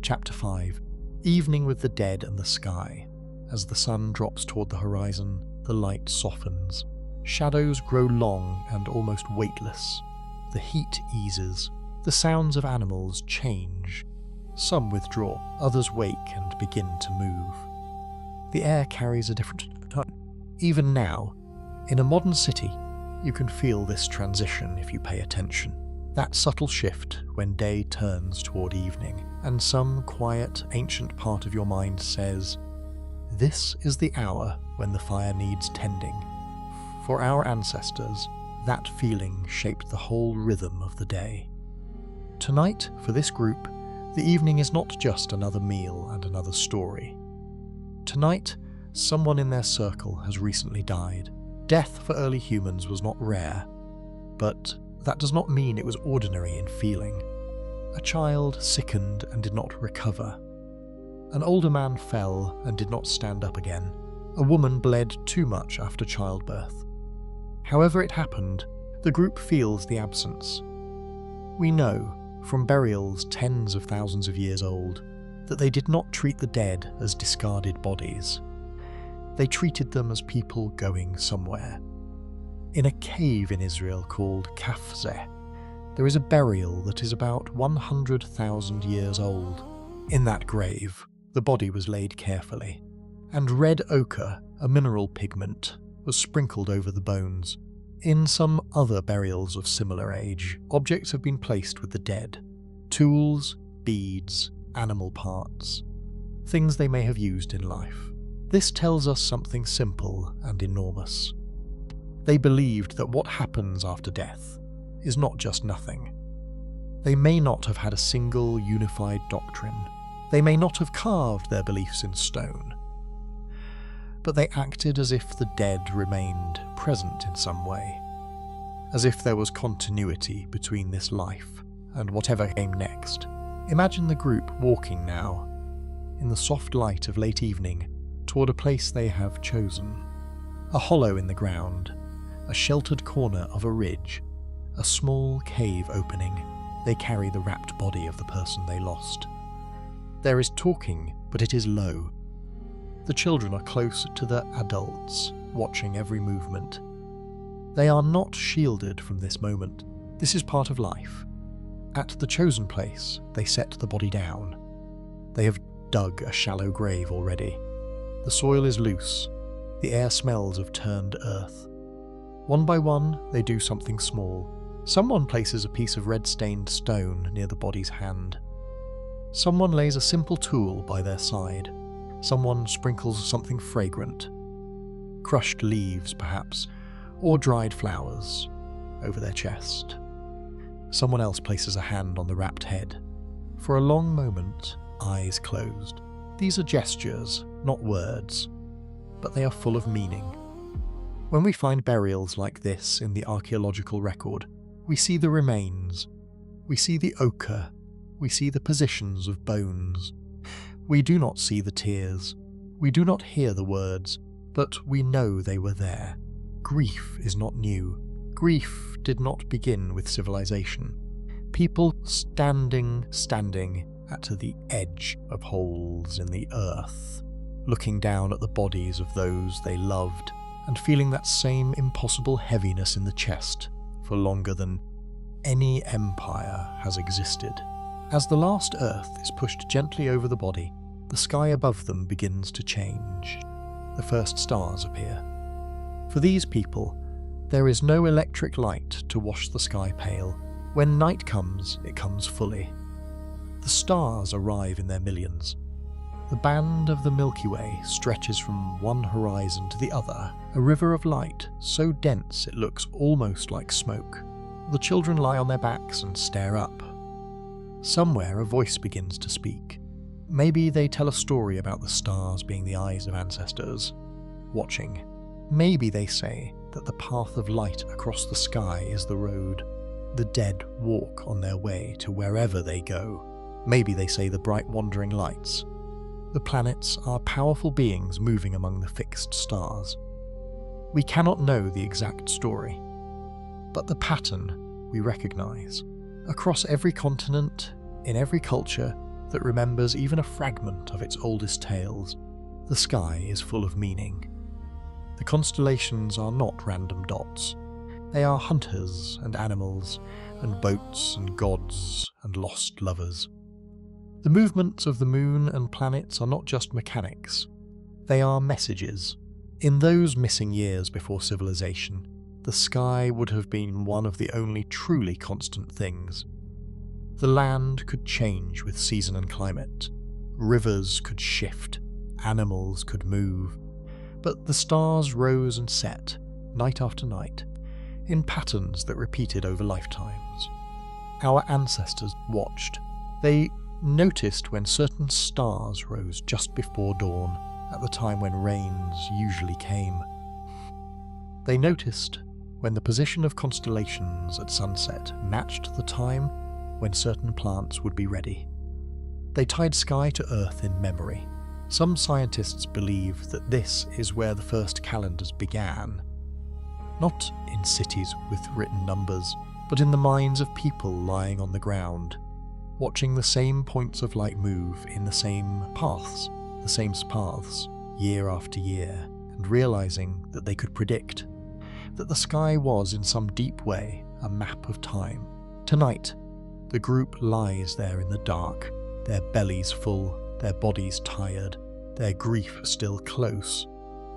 Chapter 5. Evening with the dead and the sky. As the sun drops toward the horizon, the light softens. Shadows grow long and almost weightless. The heat eases. The sounds of animals change. Some withdraw, others wake and begin to move. The air carries a different tone. Even now, in a modern city, you can feel this transition if you pay attention. That subtle shift when day turns toward evening, and some quiet, ancient part of your mind says, this is the hour when the fire needs tending. For our ancestors, that feeling shaped the whole rhythm of the day. Tonight, for this group, the evening is not just another meal and another story. Tonight, someone in their circle has recently died. Death for early humans was not rare, but that does not mean it was ordinary in feeling. A child sickened and did not recover. An older man fell and did not stand up again. A woman bled too much after childbirth. However it happened, the group feels the absence. We know, from burials tens of thousands of years old, that they did not treat the dead as discarded bodies. They treated them as people going somewhere. In a cave in Israel called Kafzeh, there is a burial that is about 100,000 years old. In that grave, the body was laid carefully, and red ochre, a mineral pigment, was sprinkled over the bones. In some other burials of similar age, objects have been placed with the dead. Tools, beads, animal parts, things they may have used in life. This tells us something simple and enormous. They believed that what happens after death is not just nothing. They may not have had a single unified doctrine. They may not have carved their beliefs in stone. But they acted as if the dead remained present in some way, as if there was continuity between this life and whatever came next. Imagine the group walking now, in the soft light of late evening, toward a place they have chosen. A hollow in the ground, a sheltered corner of a ridge, a small cave opening. They carry the wrapped body of the person they lost. There is talking, but it is low. The children are close to the adults, watching every movement. They are not shielded from this moment. This is part of life. At the chosen place, they set the body down. They have dug a shallow grave already. The soil is loose. The air smells of turned earth. One by one, they do something small. Someone places a piece of red-stained stone near the body's hand. Someone lays a simple tool by their side. Someone sprinkles something fragrant. Crushed leaves, perhaps, or dried flowers, over their chest. Someone else places a hand on the wrapped head. For a long moment, eyes closed. These are gestures, not words, but they are full of meaning. When we find burials like this in the archaeological record, we see the remains, we see the ochre, we see the positions of bones. We do not see the tears, we do not hear the words, but we know they were there. Grief is not new. Grief did not begin with civilization. People standing at the edge of holes in the earth, looking down at the bodies of those they loved, and feeling that same impossible heaviness in the chest for longer than any empire has existed. As the last earth is pushed gently over the body, the sky above them begins to change. The first stars appear. For these people, there is no electric light to wash the sky pale. When night comes, it comes fully. The stars arrive in their millions. The band of the Milky Way stretches from one horizon to the other, a river of light so dense it looks almost like smoke. The children lie on their backs and stare up. Somewhere a voice begins to speak. Maybe they tell a story about the stars being the eyes of ancestors, watching. Maybe they say that the path of light across the sky is the road. The dead walk on their way to wherever they go. Maybe they say the bright wandering lights. The planets are powerful beings moving among the fixed stars. We cannot know the exact story, but the pattern we recognize. Across every continent, in every culture that remembers even a fragment of its oldest tales, the sky is full of meaning. The constellations are not random dots. They are hunters and animals, and boats and gods and lost lovers. The movements of the moon and planets are not just mechanics. They are messages. In those missing years before civilization, the sky would have been one of the only truly constant things. The land could change with season and climate. Rivers could shift. Animals could move. But the stars rose and set, night after night, in patterns that repeated over lifetimes. Our ancestors watched. They noticed when certain stars rose just before dawn, at the time when rains usually came. They noticed when the position of constellations at sunset matched the time when certain plants would be ready. They tied sky to earth in memory. Some scientists believe that this is where the first calendars began. Not in cities with written numbers, but in the minds of people lying on the ground, watching the same points of light move in the same paths, year after year, and realizing that they could predict, that the sky was in some deep way a map of time. Tonight, the group lies there in the dark, their bellies full, their bodies tired, their grief still close,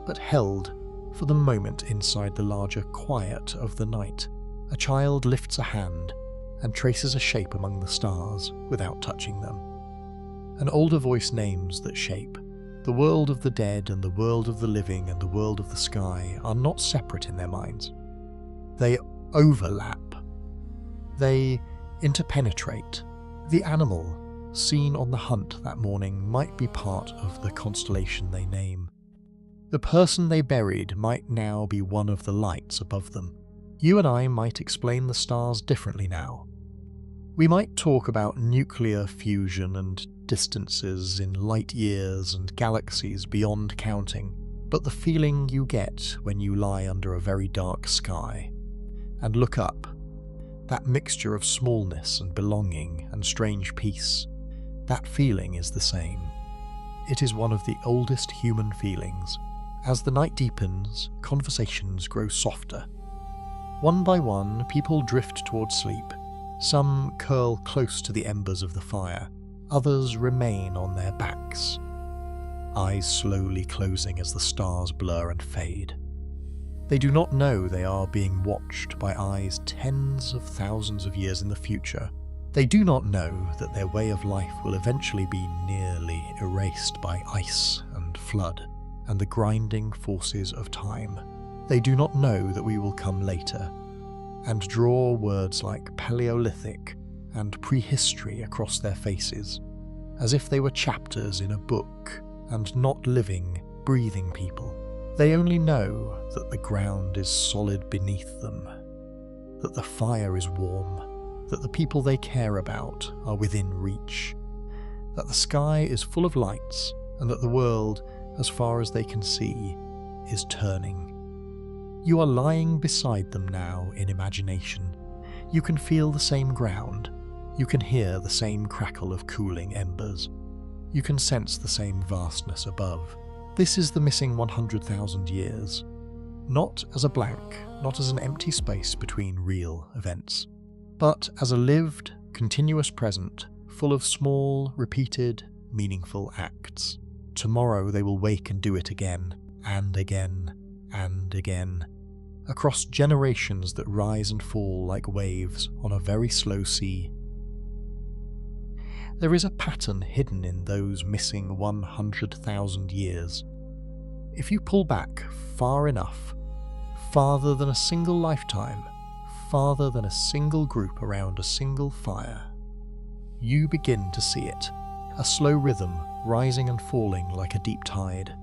but held for the moment inside the larger quiet of the night. A child lifts a hand and traces a shape among the stars without touching them. An older voice names that shape. The world of the dead and the world of the living and the world of the sky are not separate in their minds. They overlap. They interpenetrate. The animal seen on the hunt that morning might be part of the constellation they name. The person they buried might now be one of the lights above them. You and I might explain the stars differently now. We might talk about nuclear fusion and distances in light years and galaxies beyond counting, but the feeling you get when you lie under a very dark sky and look up, that mixture of smallness and belonging and strange peace, that feeling is the same. It is one of the oldest human feelings. As the night deepens, conversations grow softer. One by one, people drift towards sleep. Some curl close to the embers of the fire. Others remain on their backs, eyes slowly closing as the stars blur and fade. They do not know they are being watched by eyes tens of thousands of years in the future. They do not know that their way of life will eventually be nearly erased by ice and flood and the grinding forces of time. They do not know that we will come later and draw words like Paleolithic and prehistory across their faces, as if they were chapters in a book and not living, breathing people. They only know that the ground is solid beneath them, that the fire is warm, that the people they care about are within reach. that the sky is full of lights and that the world, as far as they can see, is turning. You are lying beside them now in imagination. You can feel the same ground. You can hear the same crackle of cooling embers. You can sense the same vastness above. This is the missing 100,000 years. Not as a blank, not as an empty space between real events, but as a lived, continuous present, full of small, repeated, meaningful acts. Tomorrow they will wake and do it again, and again, and again, across generations that rise and fall like waves on a very slow sea. There is a pattern hidden in those missing 100,000 years. If you pull back far enough, farther than a single lifetime, farther than a single group around a single fire, you begin to see it, a slow rhythm rising and falling like a deep tide.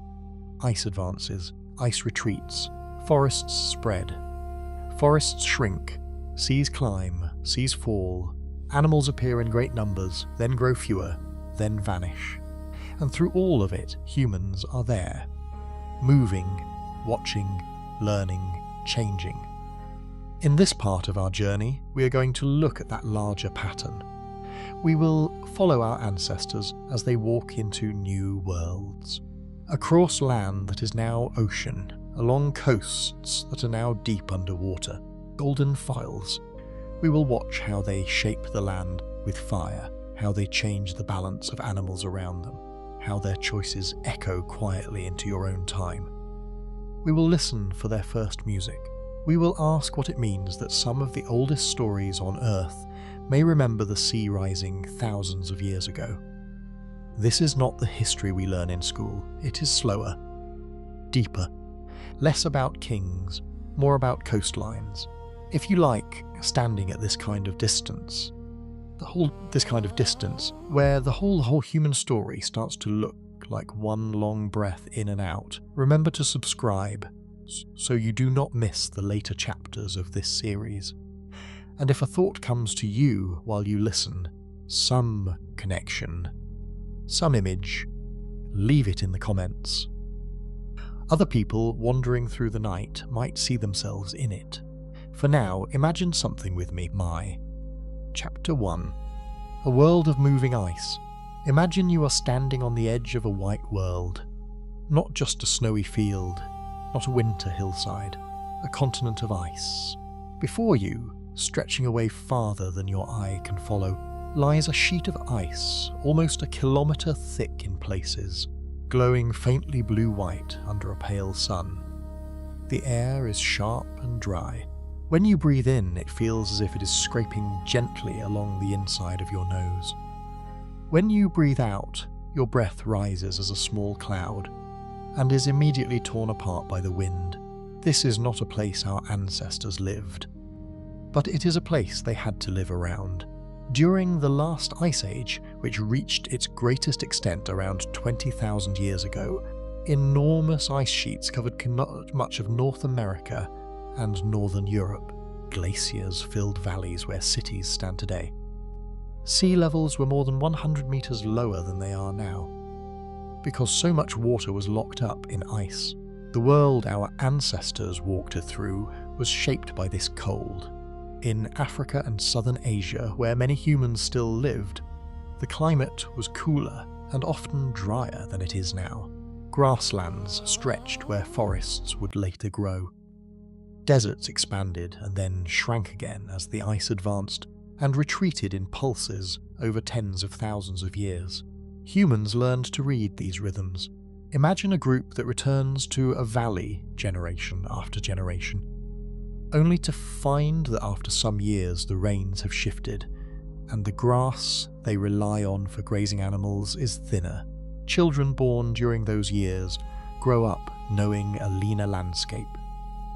Ice advances, ice retreats, forests spread, forests shrink, seas climb, seas fall, animals appear in great numbers, then grow fewer, then vanish. And through all of it, humans are there, moving, watching, learning, changing. In this part of our journey, we are going to look at that larger pattern. We will follow our ancestors as they walk into new worlds, across land that is now ocean, along coasts that are now deep underwater, golden files. We will watch how they shape the land with fire, how they change the balance of animals around them, how their choices echo quietly into your own time. We will listen for their first music. We will ask what it means that some of the oldest stories on Earth may remember the sea rising thousands of years ago. This is not the history we learn in school. It is slower, deeper, less about kings, more about coastlines. If you like, standing at this kind of distance, where the whole human story starts to look like one long breath in and out, remember to subscribe so you do not miss the later chapters of this series. And if a thought comes to you while you listen, some connection, some image, leave it in the comments. Other people wandering through the night might see themselves in it. For now, imagine something with me. Chapter 1. A world of moving ice. Imagine you are standing on the edge of a white world. Not just a snowy field, not a winter hillside, a continent of ice. Before you, stretching away farther than your eye can follow, lies a sheet of ice, almost a kilometre thick in places, glowing faintly blue-white under a pale sun. The air is sharp and dry. When you breathe in, it feels as if it is scraping gently along the inside of your nose. When you breathe out, your breath rises as a small cloud, and is immediately torn apart by the wind. This is not a place our ancestors lived, but it is a place they had to live around. During the last ice age, which reached its greatest extent around 20,000 years ago, enormous ice sheets covered much of North America and Northern Europe. Glaciers filled valleys where cities stand today. Sea levels were more than 100 meters lower than they are now, because so much water was locked up in ice. The world our ancestors walked through was shaped by this cold. In Africa and southern Asia, where many humans still lived, the climate was cooler and often drier than it is now. Grasslands stretched where forests would later grow. Deserts expanded and then shrank again as the ice advanced and retreated in pulses over tens of thousands of years. Humans learned to read these rhythms. Imagine a group that returns to a valley generation after generation, only to find that after some years the rains have shifted, and the grass they rely on for grazing animals is thinner. Children born during those years grow up knowing a leaner landscape,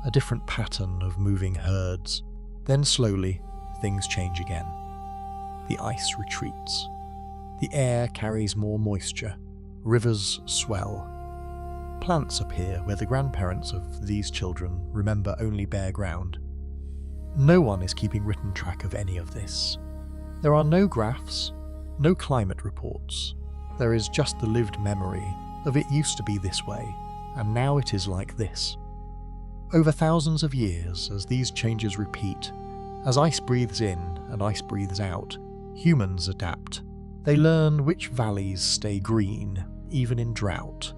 a different pattern of moving herds. Then slowly, things change again. The ice retreats. The air carries more moisture. Rivers swell. Plants appear where the grandparents of these children remember only bare ground. No one is keeping written track of any of this. There are no graphs, no climate reports, There is just the lived memory of it used to be this way, and now it is like this. Over thousands of years, as these changes repeat, as ice breathes in and ice breathes out, humans adapt. They learn which valleys stay green, even in drought.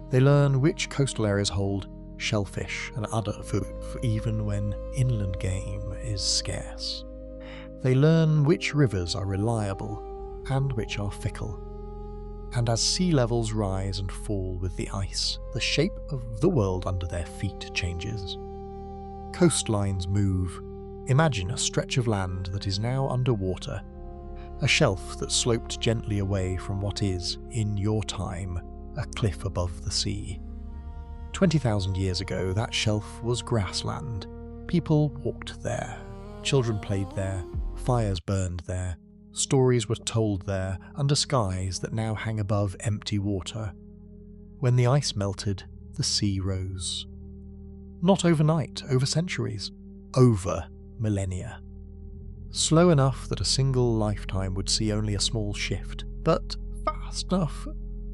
They learn which coastal areas hold shellfish and other food, even when inland game is scarce. They learn which rivers are reliable and which are fickle. And as sea levels rise and fall with the ice, the shape of the world under their feet changes. Coastlines move. Imagine a stretch of land that is now underwater, a shelf that sloped gently away from what is, in your time, a cliff above the sea. 20,000 years ago, that shelf was grassland. People walked there, children played there, fires burned there, stories were told there under skies that now hang above empty water. When the ice melted, the sea rose. Not overnight, over centuries, over millennia. Slow enough that a single lifetime would see only a small shift, but fast enough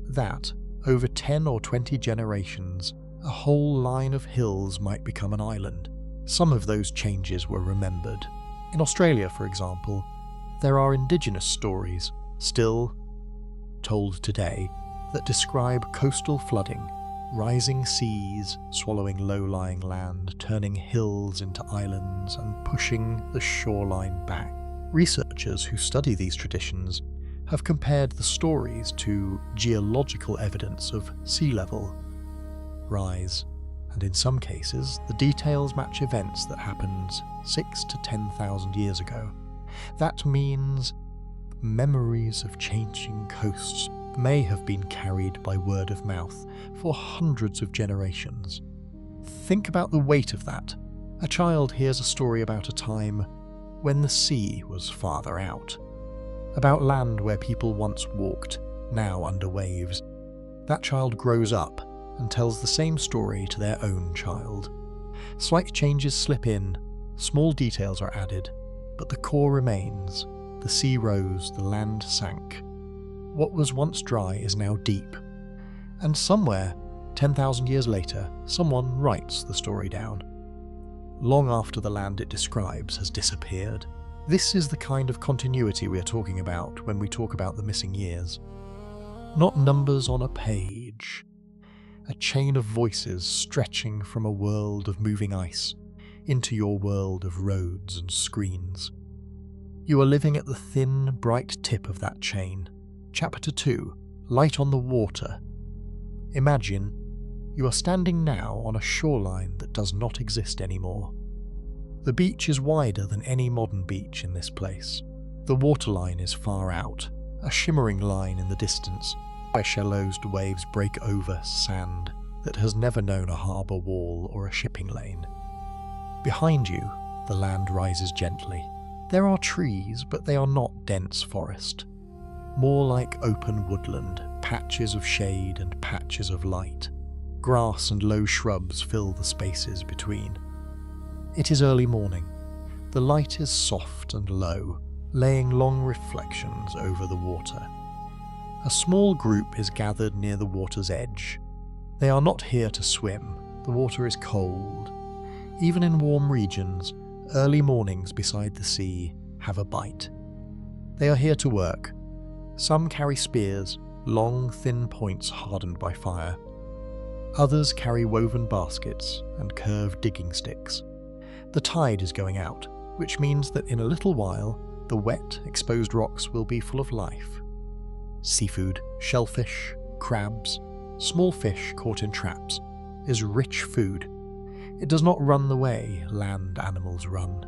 that, over 10 or 20 generations, a whole line of hills might become an island. Some of those changes were remembered. In Australia, for example, there are indigenous stories, still told today, that describe coastal flooding, rising seas swallowing low-lying land, turning hills into islands and pushing the shoreline back. Researchers who study these traditions have compared the stories to geological evidence of sea level rise, and in some cases the details match events that happened 6,000 to 10,000 years ago. That means memories of changing coasts may have been carried by word of mouth for hundreds of generations. Think about the weight of that. A child hears a story about a time when the sea was farther out, about land where people once walked, now under waves. That child grows up and tells the same story to their own child. Slight changes slip in, small details are added, but the core remains. The sea rose, the land sank. What was once dry is now deep. And somewhere, 10,000 years later, someone writes the story down, long after the land it describes has disappeared. This is the kind of continuity we are talking about when we talk about the missing years. Not numbers on a page. A chain of voices stretching from a world of moving ice into your world of roads and screens. You are living at the thin, bright tip of that chain. Chapter 2, Light on the Water. Imagine you are standing now on a shoreline that does not exist anymore. The beach is wider than any modern beach in this place. The waterline is far out, a shimmering line in the distance, where shallows waves break over sand that has never known a harbour wall or a shipping lane. Behind you, the land rises gently. There are trees, but they are not dense forest. More like open woodland, patches of shade and patches of light. Grass and low shrubs fill the spaces between. It is early morning. The light is soft and low, laying long reflections over the water. A small group is gathered near the water's edge. They are not here to swim. The water is cold. Even in warm regions, early mornings beside the sea have a bite. They are here to work. Some carry spears, long, thin points hardened by fire. Others carry woven baskets and curved digging sticks. The tide is going out, which means that in a little while, the wet, exposed rocks will be full of life. Seafood, shellfish, crabs, small fish caught in traps, is rich food. It does not run the way land animals run.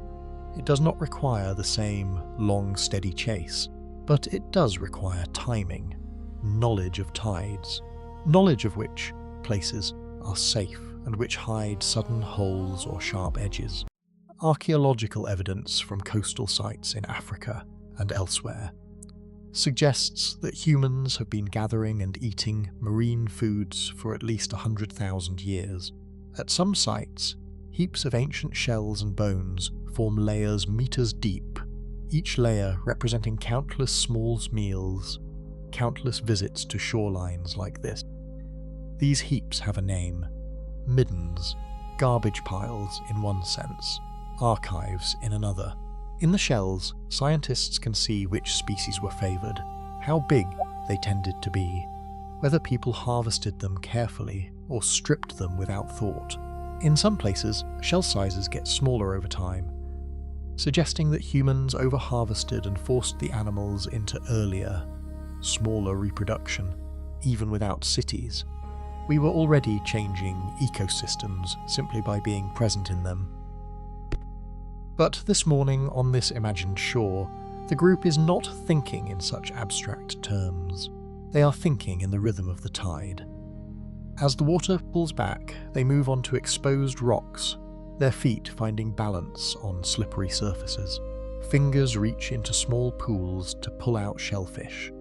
It does not require the same long, steady chase, but it does require timing, knowledge of tides, knowledge of which places are safe and which hide sudden holes or sharp edges. Archaeological evidence from coastal sites in Africa and elsewhere suggests that humans have been gathering and eating marine foods for at least 100,000 years. At some sites, heaps of ancient shells and bones form layers meters deep, each layer representing countless small meals. countless visits to shorelines like this. These heaps have a name: middens, garbage piles in one sense, archives in another. In the shells, scientists can see which species were favoured, how big they tended to be, whether people harvested them carefully or stripped them without thought. In some places, shell sizes get smaller over time, suggesting that humans over-harvested and forced the animals into earlier, smaller reproduction, even without cities. We were already changing ecosystems simply by being present in them. But this morning, on this imagined shore, the group is not thinking in such abstract terms. They are thinking in the rhythm of the tide. As the water pulls back, they move onto exposed rocks, their feet finding balance on slippery surfaces. Fingers reach into small pools to pull out shellfish.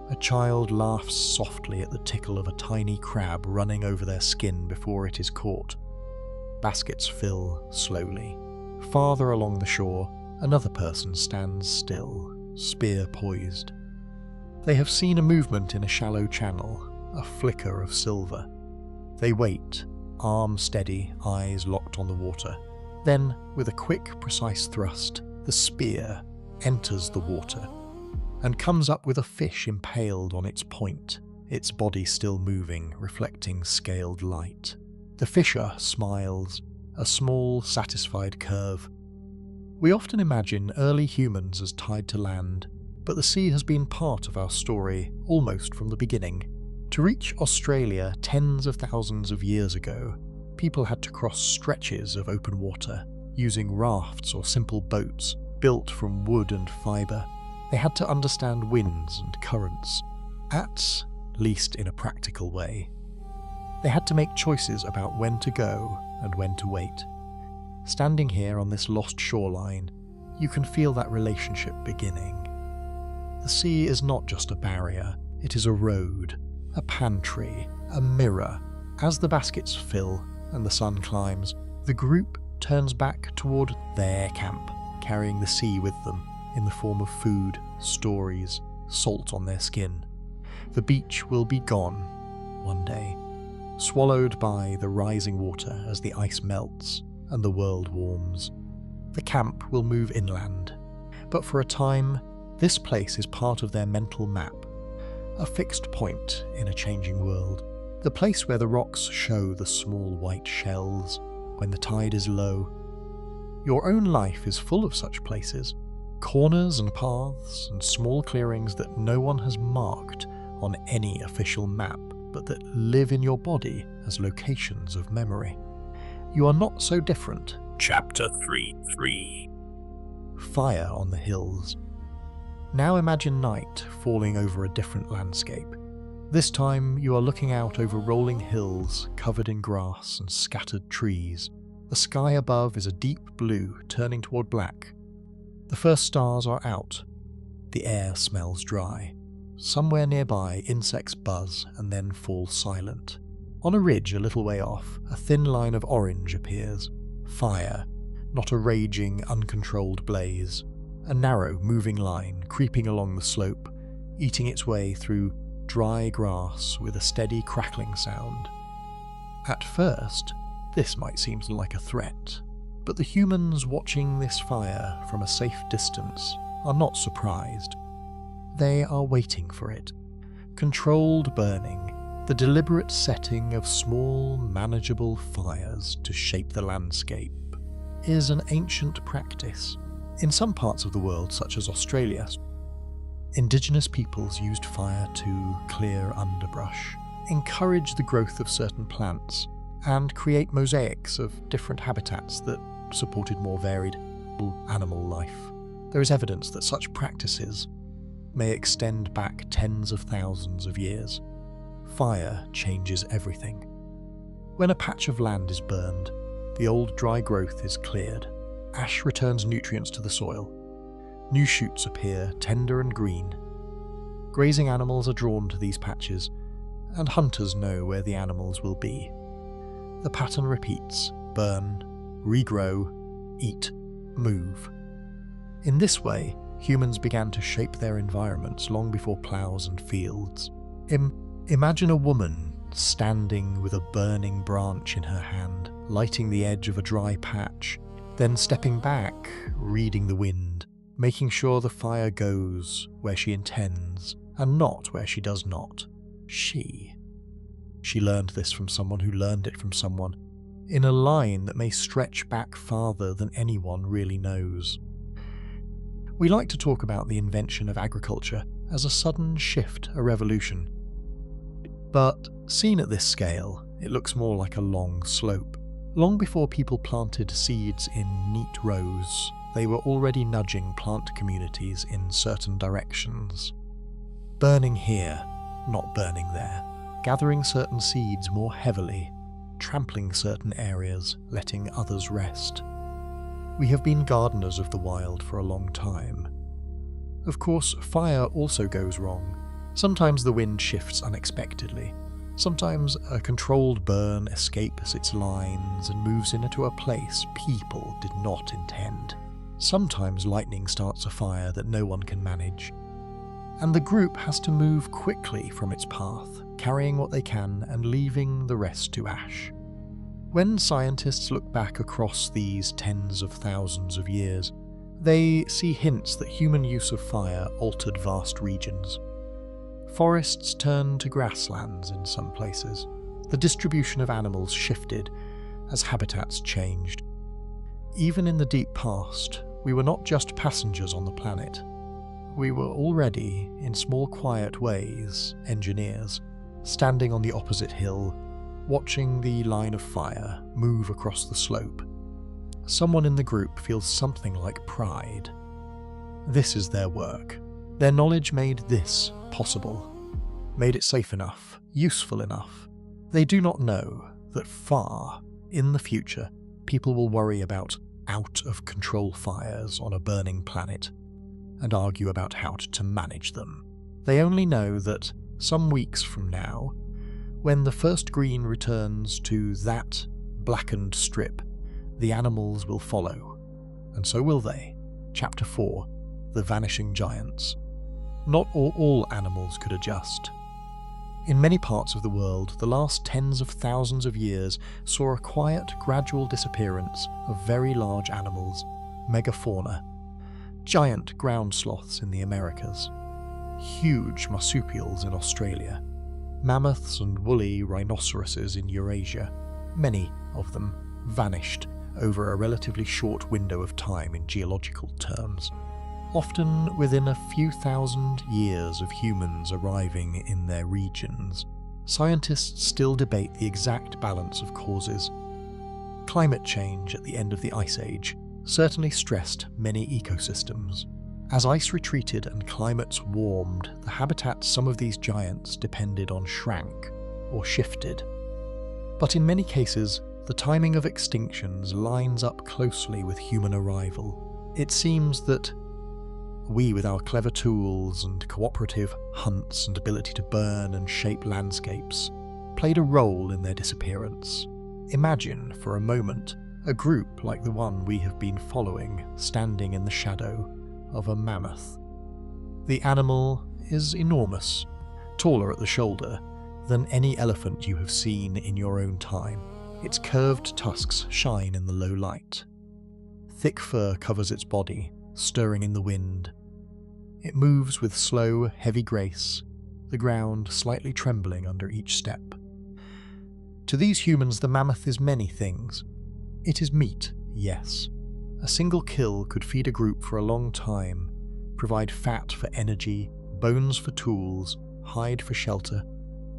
A child laughs softly at the tickle of a tiny crab running over their skin before it is caught. Baskets fill slowly. Farther along the shore, another person stands still, spear poised. They have seen a movement in a shallow channel, a flicker of silver. They wait, arm steady, eyes locked on the water. Then, with a quick, precise thrust, the spear enters the water and comes up with a fish impaled on its point, its body still moving, reflecting scaled light. The fisher smiles, a small, satisfied curve. We often imagine early humans as tied to land, but the sea has been part of our story almost from the beginning. To reach Australia tens of thousands of years ago, people had to cross stretches of open water, using rafts or simple boats built from wood and fibre. They had to understand winds and currents, at least in a practical way. They had to make choices about when to go and when to wait. Standing here on this lost shoreline, you can feel that relationship beginning. The sea is not just a barrier, it is a road, a pantry, a mirror. As the baskets fill and the sun climbs, the group turns back toward their camp, carrying the sea with them in the form of food, stories, salt on their skin. The beach will be gone one day, swallowed by the rising water as the ice melts and the world warms. The camp will move inland, but for a time, this place is part of their mental map, a fixed point in a changing world, the place where the rocks show the small white shells when the tide is low. Your own life is full of such places, corners and paths and small clearings that no one has marked on any official map, but that live in your body as locations of memory. You are not so different. Chapter 3:3. Fire on the hills. Now imagine night falling over a different landscape. This time you are looking out over rolling hills covered in grass and scattered trees. The sky above is a deep blue turning toward black. The first stars are out. The air smells dry. Somewhere nearby, insects buzz and then fall silent. On a ridge a little way off, a thin line of orange appears. Fire, not a raging, uncontrolled blaze. A narrow, moving line creeping along the slope, eating its way through dry grass with a steady crackling sound. At first, this might seem like a threat, but the humans watching this fire from a safe distance are not surprised. They are waiting for it. Controlled burning, the deliberate setting of small, manageable fires to shape the landscape, is an ancient practice. In some parts of the world, such as Australia, indigenous peoples used fire to clear underbrush, encourage the growth of certain plants, and create mosaics of different habitats that supported more varied animal life. There is evidence that such practices may extend back tens of thousands of years. Fire changes everything. When a patch of land is burned, the old dry growth is cleared. Ash returns nutrients to the soil. New shoots appear, tender and green. Grazing animals are drawn to these patches, and hunters know where the animals will be. The pattern repeats: burn, regrow, eat, move. In this way, humans began to shape their environments long before ploughs and fields. Imagine a woman standing with a burning branch in her hand, lighting the edge of a dry patch, then stepping back, reading the wind, making sure the fire goes where she intends and not where she does not. She learned this from someone who learned it from someone, in a line that may stretch back farther than anyone really knows. We like to talk about the invention of agriculture as a sudden shift, a revolution. But seen at this scale, it looks more like a long slope. Long before people planted seeds in neat rows, they were already nudging plant communities in certain directions. Burning here, not burning there. Gathering certain seeds more heavily, trampling certain areas, letting others rest. We have been gardeners of the wild for a long time. Of course, fire also goes wrong. Sometimes the wind shifts unexpectedly. Sometimes a controlled burn escapes its lines and moves into a place people did not intend. Sometimes lightning starts a fire that no one can manage. And the group has to move quickly from its path, carrying what they can and leaving the rest to ash. When scientists look back across these tens of thousands of years, they see hints that human use of fire altered vast regions. Forests turned to grasslands in some places. The distribution of animals shifted as habitats changed. Even in the deep past, we were not just passengers on the planet. We were already, in small quiet ways, engineers, standing on the opposite hill, watching the line of fire move across the slope. Someone in the group feels something like pride. This is their work. Their knowledge made this possible, made it safe enough, useful enough. They do not know that far in the future, people will worry about out-of-control fires on a burning planet and argue about how to manage them. They only know that some weeks from now, when the first green returns to that blackened strip, the animals will follow. And so will they. Chapter 4, The Vanishing Giants. Not all animals could adjust. In many parts of the world, the last tens of thousands of years saw a quiet, gradual disappearance of very large animals, megafauna. Giant ground sloths in the Americas, huge marsupials in Australia, mammoths and woolly rhinoceroses in Eurasia. Many of them vanished over a relatively short window of time in geological terms, often within a few thousand years of humans arriving in their regions. Scientists still debate the exact balance of causes. Climate change at the end of the Ice Age certainly stressed many ecosystems. As ice retreated and climates warmed, the habitats some of these giants depended on shrank or shifted. But in many cases, the timing of extinctions lines up closely with human arrival. It seems that we, with our clever tools and cooperative hunts and ability to burn and shape landscapes, played a role in their disappearance. Imagine, for a moment, a group like the one we have been following, standing in the shadow of a mammoth. The animal is enormous, taller at the shoulder than any elephant you have seen in your own time. Its curved tusks shine in the low light. Thick fur covers its body, stirring in the wind. It moves with slow, heavy grace, the ground slightly trembling under each step. To these humans, the mammoth is many things. It is meat, yes. A single kill could feed a group for a long time, provide fat for energy, bones for tools, hide for shelter.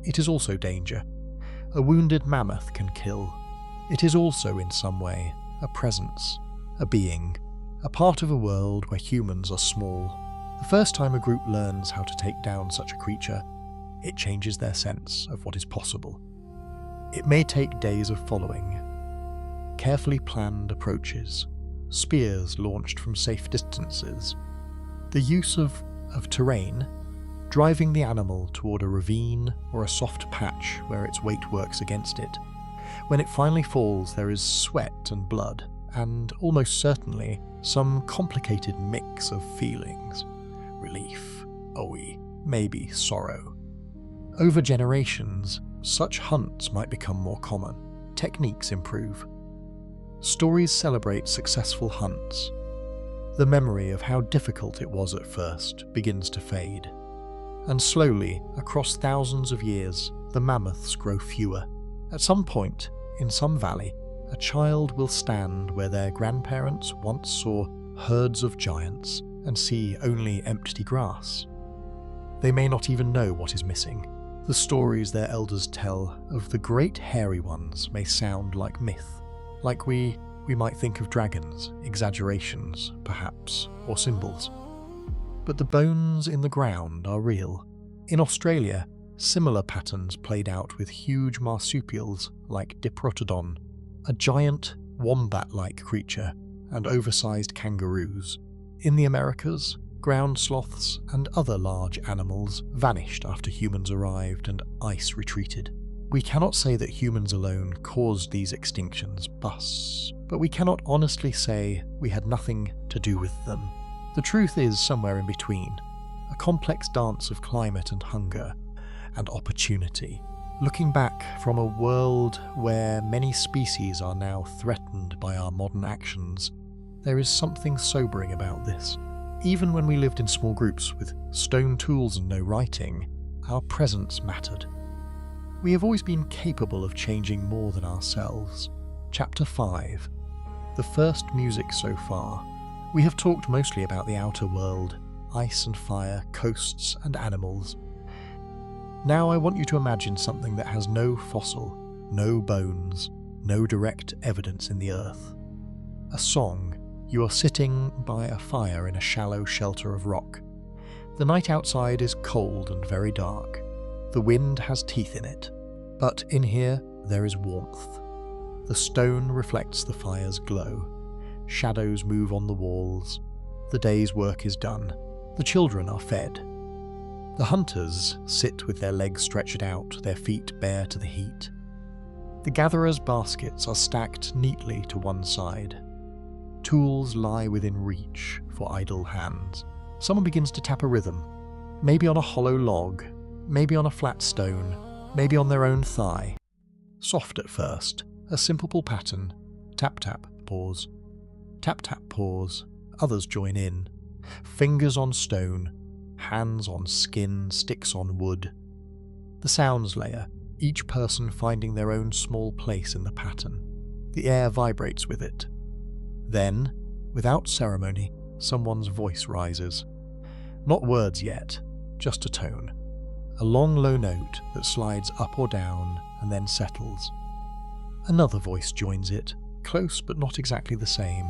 It is also danger. A wounded mammoth can kill. It is also, in some way, a presence, a being, a part of a world where humans are small. The first time a group learns how to take down such a creature, it changes their sense of what is possible. It may take days of following, carefully planned approaches, spears launched from safe distances, the use of terrain, driving the animal toward a ravine or a soft patch where its weight works against it. When it finally falls, there is sweat and blood, and almost certainly some complicated mix of feelings, relief, maybe sorrow. Over generations, such hunts might become more common, techniques improve. Stories celebrate successful hunts. The memory of how difficult it was at first begins to fade. And slowly, across thousands of years, the mammoths grow fewer. At some point, in some valley, a child will stand where their grandparents once saw herds of giants and see only empty grass. They may not even know what is missing. The stories their elders tell of the great hairy ones may sound like myth, like we might think of dragons, exaggerations, perhaps, or symbols. But the bones in the ground are real. In Australia, similar patterns played out with huge marsupials like Diprotodon, a giant wombat-like creature, and oversized kangaroos. In the Americas, ground sloths and other large animals vanished after humans arrived and ice retreated. We cannot say that humans alone caused these extinctions, but we cannot honestly say we had nothing to do with them. The truth is somewhere in between, a complex dance of climate and hunger and opportunity. Looking back from a world where many species are now threatened by our modern actions, there is something sobering about this. Even when we lived in small groups with stone tools and no writing, our presence mattered. We have always been capable of changing more than ourselves. Chapter 5. The first music so far. We have talked mostly about the outer world, ice and fire, coasts and animals. Now I want you to imagine something that has no fossil, no bones, no direct evidence in the earth. A song. You are sitting by a fire in a shallow shelter of rock. The night outside is cold and very dark. The wind has teeth in it. But in here there is warmth. The stone reflects the fire's glow. Shadows move on the walls. The day's work is done. The children are fed. The hunters sit with their legs stretched out, their feet bare to the heat. The gatherers' baskets are stacked neatly to one side. Tools lie within reach for idle hands. Someone begins to tap a rhythm, maybe on a hollow log, maybe on a flat stone, maybe on their own thigh. Soft at first, a simple pattern. Tap tap, pause. Tap tap, pause. Others join in. Fingers on stone, hands on skin, sticks on wood. The sounds layer, each person finding their own small place in the pattern. The air vibrates with it. Then, without ceremony, someone's voice rises. Not words yet, just a tone. A long low note that slides up or down and then settles. Another voice joins it, close but not exactly the same,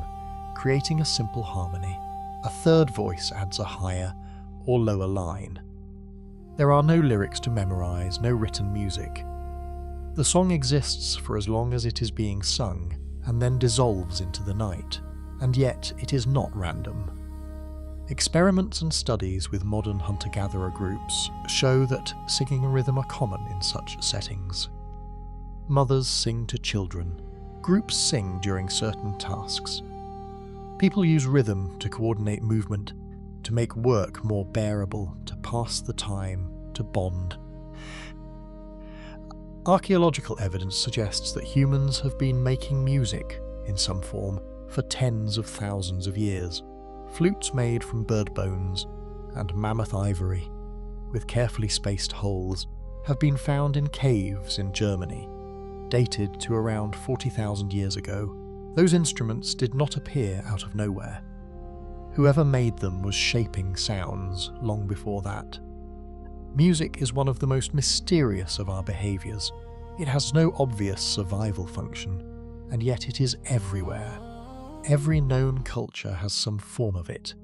creating a simple harmony. A third voice adds a higher or lower line. There are no lyrics to memorize, no written music. The song exists for as long as it is being sung and then dissolves into the night, and yet it is not random. Experiments and studies with modern hunter-gatherer groups show that singing and rhythm are common in such settings. Mothers sing to children. Groups sing during certain tasks. People use rhythm to coordinate movement, to make work more bearable, to pass the time, to bond. Archaeological evidence suggests that humans have been making music, in some form, for tens of thousands of years. Flutes made from bird bones and mammoth ivory, with carefully spaced holes, have been found in caves in Germany, dated to around 40,000 years ago. Those instruments did not appear out of nowhere. Whoever made them was shaping sounds long before that. Music is one of the most mysterious of our behaviours. It has no obvious survival function, and yet it is everywhere. Every known culture has some form of it.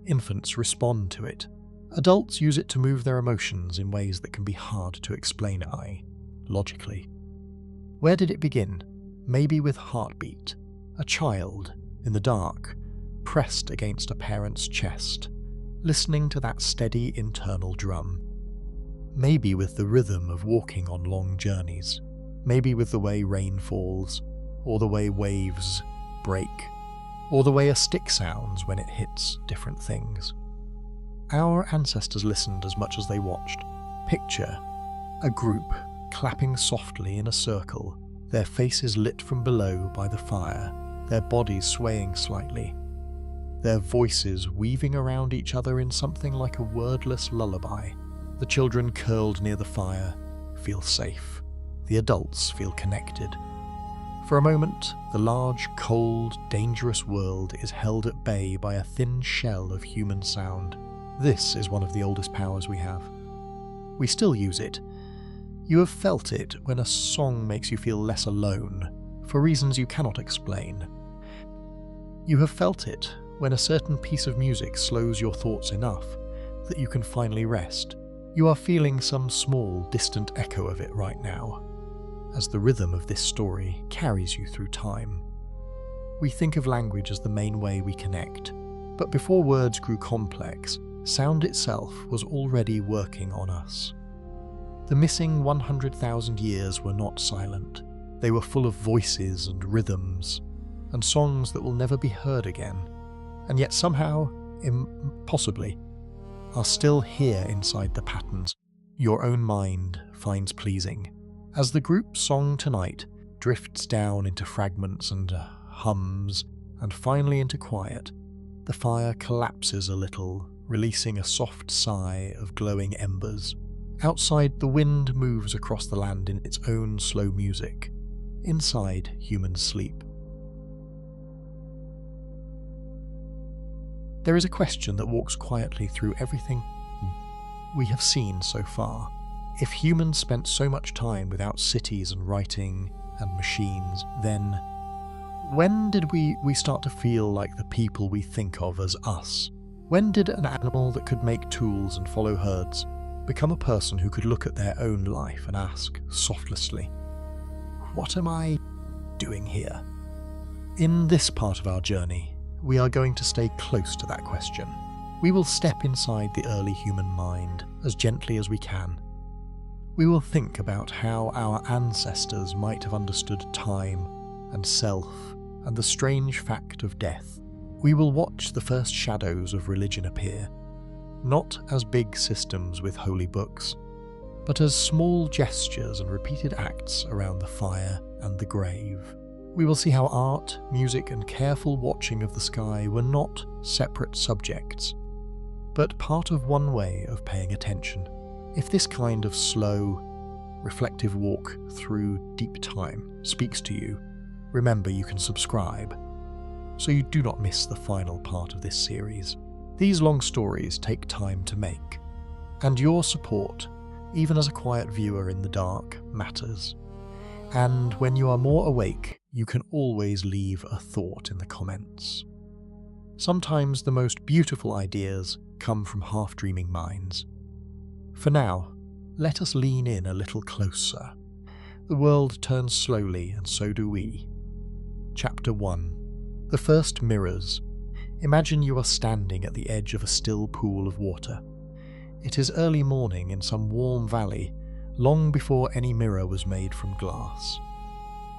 Infants respond to it. Adults use it to move their emotions in ways that can be hard to explain logically. Where did it begin? Maybe with heartbeat. A child, in the dark, pressed against a parent's chest, listening to that steady internal drum. Maybe with the rhythm of walking on long journeys. Maybe with the way rain falls, or the way waves break. or the way a stick sounds when it hits different things. Our ancestors listened as much as they watched. Picture a group clapping softly in a circle, their faces lit from below by the fire, their bodies swaying slightly, their voices weaving around each other in something like a wordless lullaby. The children curled near the fire feel safe. The adults feel connected. For a moment, the large, cold, dangerous world is held at bay by a thin shell of human sound. This is one of the oldest powers we have. We still use it. You have felt it when a song makes you feel less alone, for reasons you cannot explain. You have felt it when a certain piece of music slows your thoughts enough that you can finally rest. You are feeling some small, distant echo of it right now, as the rhythm of this story carries you through time. We think of language as the main way we connect, but before words grew complex, sound itself was already working on us. The missing 100,000 years were not silent. They were full of voices and rhythms, and songs that will never be heard again, and yet somehow, impossibly, are still here inside the patterns your own mind finds pleasing. As the group song tonight drifts down into fragments and hums, and finally into quiet, the fire collapses a little, releasing a soft sigh of glowing embers. Outside, the wind moves across the land in its own slow music. Inside, humans sleep. There is a question that walks quietly through everything we have seen so far. If humans spent so much time without cities and writing and machines, then when did we start to feel like the people we think of as us? When did an animal that could make tools and follow herds become a person who could look at their own life and ask, softlessly, "What am I doing here?" In this part of our journey, we are going to stay close to that question. We will step inside the early human mind as gently as we can. We will think about how our ancestors might have understood time and self and the strange fact of death. We will watch the first shadows of religion appear, not as big systems with holy books, but as small gestures and repeated acts around the fire and the grave. We will see how art, music, and careful watching of the sky were not separate subjects, but part of one way of paying attention. If this kind of slow, reflective walk through deep time speaks to you, remember you can subscribe, so you do not miss the final part of this series. These long stories take time to make, and your support, even as a quiet viewer in the dark, matters. And when you are more awake, you can always leave a thought in the comments. Sometimes the most beautiful ideas come from half-dreaming minds. For now, let us lean in a little closer. The world turns slowly, and so do we. Chapter 1. The first mirrors. Imagine you are standing at the edge of a still pool of water. It is early morning in some warm valley, long before any mirror was made from glass.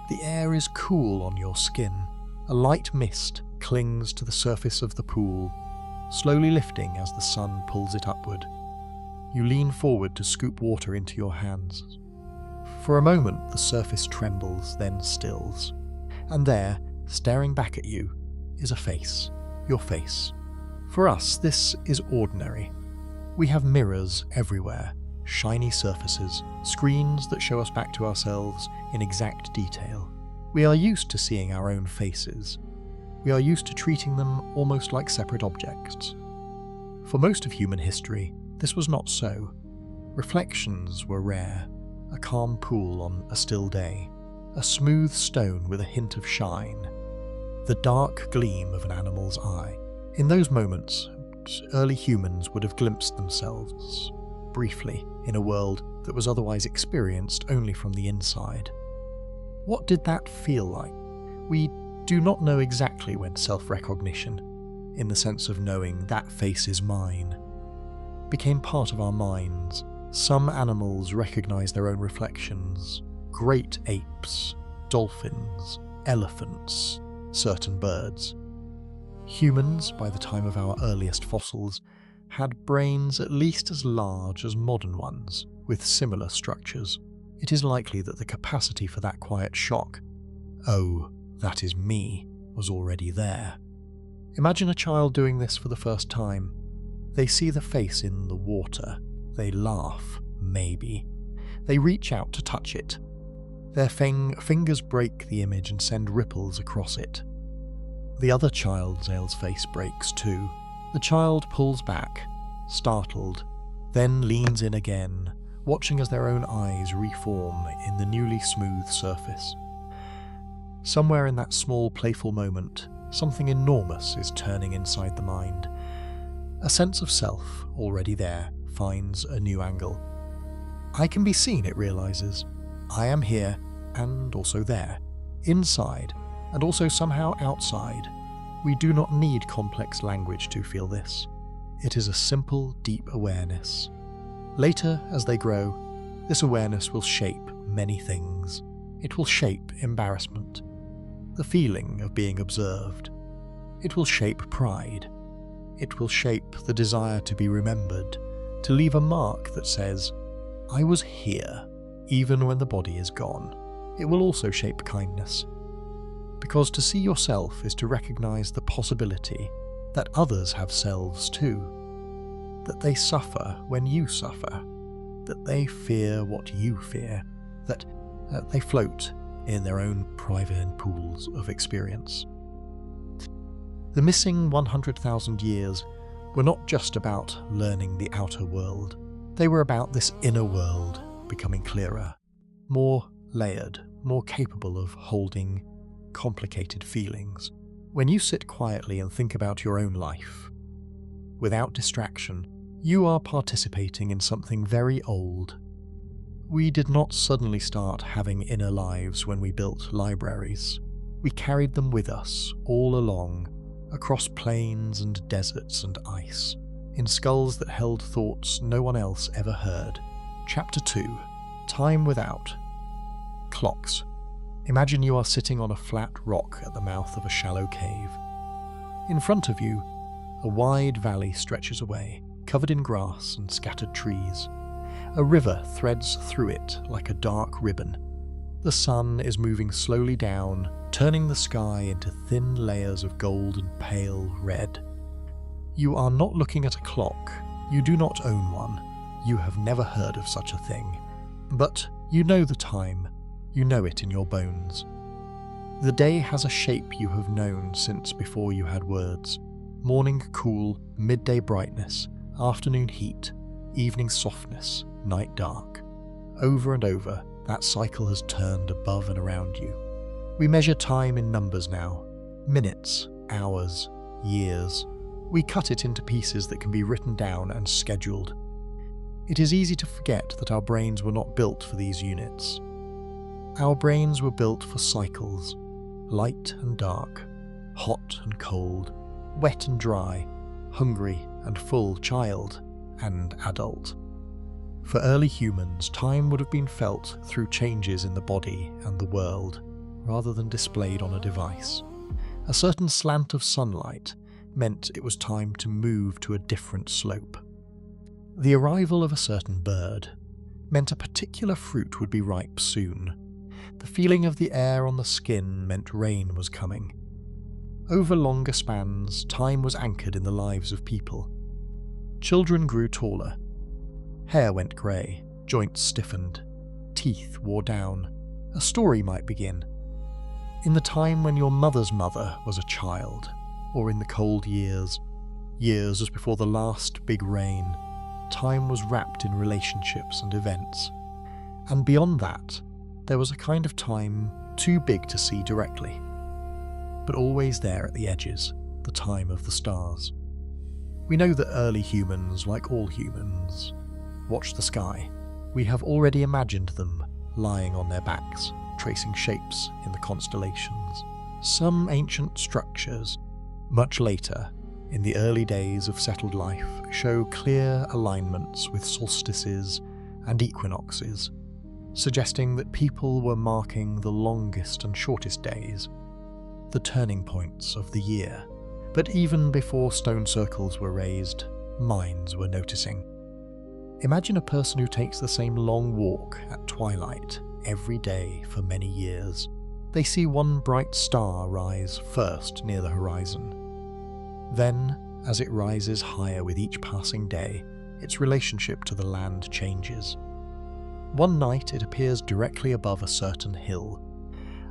The air is cool on your skin. A light mist clings to the surface of the pool, slowly lifting as the sun pulls it upward. You lean forward to scoop water into your hands. For a moment the surface trembles, then stills. And there, staring back at you, is a face. Your face. For us, this is ordinary. We have mirrors everywhere, shiny surfaces, screens that show us back to ourselves in exact detail. We are used to seeing our own faces. We are used to treating them almost like separate objects. For most of human history, this was not so. Reflections were rare, a calm pool on a still day, a smooth stone with a hint of shine, the dark gleam of an animal's eye. In those moments, early humans would have glimpsed themselves, briefly, in a world that was otherwise experienced only from the inside. What did that feel like? We do not know exactly when self-recognition, in the sense of knowing that face is mine, became part of our minds. Some animals recognize their own reflections. Great apes, dolphins, elephants, certain birds. Humans, by the time of our earliest fossils, had brains at least as large as modern ones, with similar structures. It is likely that the capacity for that quiet shock, "Oh, that is me," was already there. Imagine a child doing this for the first time. They see the face in the water. They laugh, maybe. They reach out to touch it. Their fingers break the image and send ripples across it. The other child's face breaks too. The child pulls back, startled, then leans in again, watching as their own eyes reform in the newly smooth surface. Somewhere in that small, playful moment, something enormous is turning inside the mind. A sense of self, already there, finds a new angle. I can be seen, it realizes. I am here, and also there, inside, and also somehow outside. We do not need complex language to feel this. It is a simple, deep awareness. Later, as they grow, this awareness will shape many things. It will shape embarrassment, the feeling of being observed. It will shape pride. It will shape the desire to be remembered, to leave a mark that says, "I was here," even when the body is gone. It will also shape kindness. Because to see yourself is to recognize the possibility that others have selves too, that they suffer when you suffer, that they fear what you fear, that they float in their own private pools of experience. The missing 100,000 years were not just about learning the outer world. They were about this inner world becoming clearer, more layered, more capable of holding complicated feelings. When you sit quietly and think about your own life, without distraction, you are participating in something very old. We did not suddenly start having inner lives when we built libraries. We carried them with us all along, across plains and deserts and ice, in skulls that held thoughts no one else ever heard. Chapter 2. Time Without. Clocks. Imagine you are sitting on a flat rock at the mouth of a shallow cave. In front of you, a wide valley stretches away, covered in grass and scattered trees. A river threads through it like a dark ribbon. The sun is moving slowly down, turning the sky into thin layers of gold and pale red. You are not looking at a clock. You do not own one. You have never heard of such a thing. But you know the time. You know it in your bones. The day has a shape you have known since before you had words. Morning cool, midday brightness, afternoon heat, evening softness, night dark. Over and over, that cycle has turned above and around you. We measure time in numbers now. Minutes, hours, years. We cut it into pieces that can be written down and scheduled. It is easy to forget that our brains were not built for these units. Our brains were built for cycles, light and dark, hot and cold, wet and dry, hungry and full, child and adult. For early humans, time would have been felt through changes in the body and the world, rather than displayed on a device. A certain slant of sunlight meant it was time to move to a different slope. The arrival of a certain bird meant a particular fruit would be ripe soon. The feeling of the air on the skin meant rain was coming. Over longer spans, time was anchored in the lives of people. Children grew taller. Hair went grey, joints stiffened, teeth wore down. A story might begin. In the time when your mother's mother was a child, or in the cold years as before the last big rain, time was wrapped in relationships and events. And beyond that, there was a kind of time too big to see directly, but always there at the edges, the time of the stars. We know that early humans, like all humans, watch the sky. We have already imagined them lying on their backs, tracing shapes in the constellations. Some ancient structures, much later, in the early days of settled life, show clear alignments with solstices and equinoxes, suggesting that people were marking the longest and shortest days, the turning points of the year. But even before stone circles were raised, minds were noticing. Imagine a person who takes the same long walk at twilight every day for many years. They see one bright star rise first near the horizon. Then, as it rises higher with each passing day, its relationship to the land changes. One night it appears directly above a certain hill.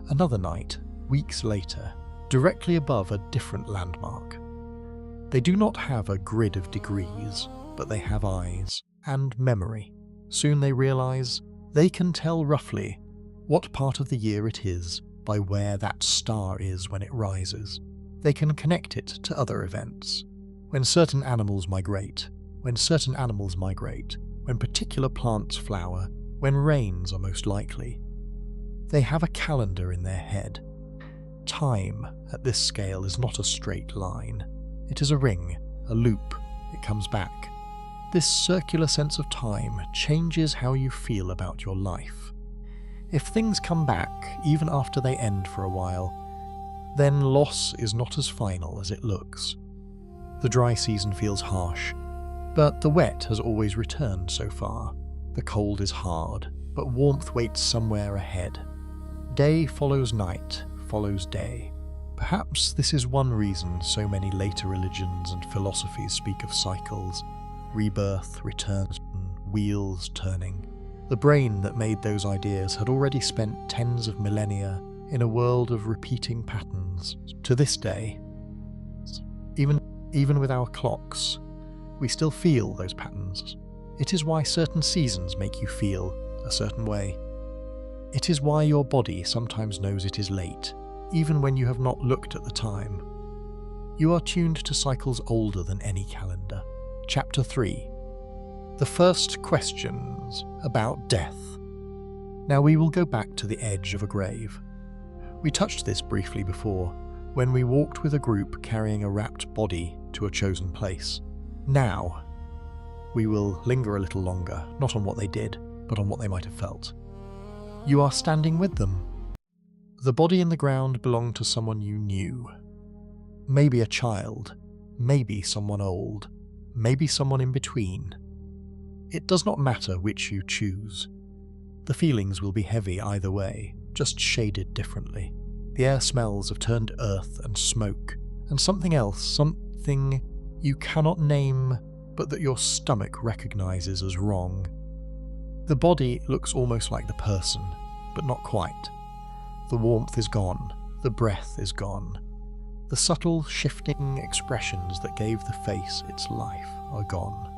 Another night, weeks later, directly above a different landmark. They do not have a grid of degrees, but they have eyes and memory. Soon they realize they can tell roughly what part of the year it is by where that star is when it rises. They can connect it to other events. When certain animals migrate, when particular plants flower, when rains are most likely. They have a calendar in their head. Time, at this scale, is not a straight line. It is a ring, a loop. It comes back. This circular sense of time changes how you feel about your life. If things come back, even after they end for a while, then loss is not as final as it looks. The dry season feels harsh, but the wet has always returned so far. The cold is hard, but warmth waits somewhere ahead. Day follows night, follows day. Perhaps this is one reason so many later religions and philosophies speak of cycles, rebirth, return, wheels turning. The brain that made those ideas had already spent tens of millennia in a world of repeating patterns. To this day, even with our clocks, we still feel those patterns. It is why certain seasons make you feel a certain way. It is why your body sometimes knows it is late, even when you have not looked at the time. You are tuned to cycles older than any calendar. Chapter 3. The first questions about death. Now we will go back to the edge of a grave. We touched this briefly before, when we walked with a group carrying a wrapped body to a chosen place. Now, we will linger a little longer, not on what they did, but on what they might have felt. You are standing with them. The body in the ground belonged to someone you knew. Maybe a child, maybe someone old, maybe someone in between. It does not matter which you choose. The feelings will be heavy either way, just shaded differently. The air smells of turned earth and smoke, and something else, something you cannot name, but that your stomach recognizes as wrong. The body looks almost like the person, but not quite. The warmth is gone, the breath is gone. The subtle, shifting expressions that gave the face its life are gone.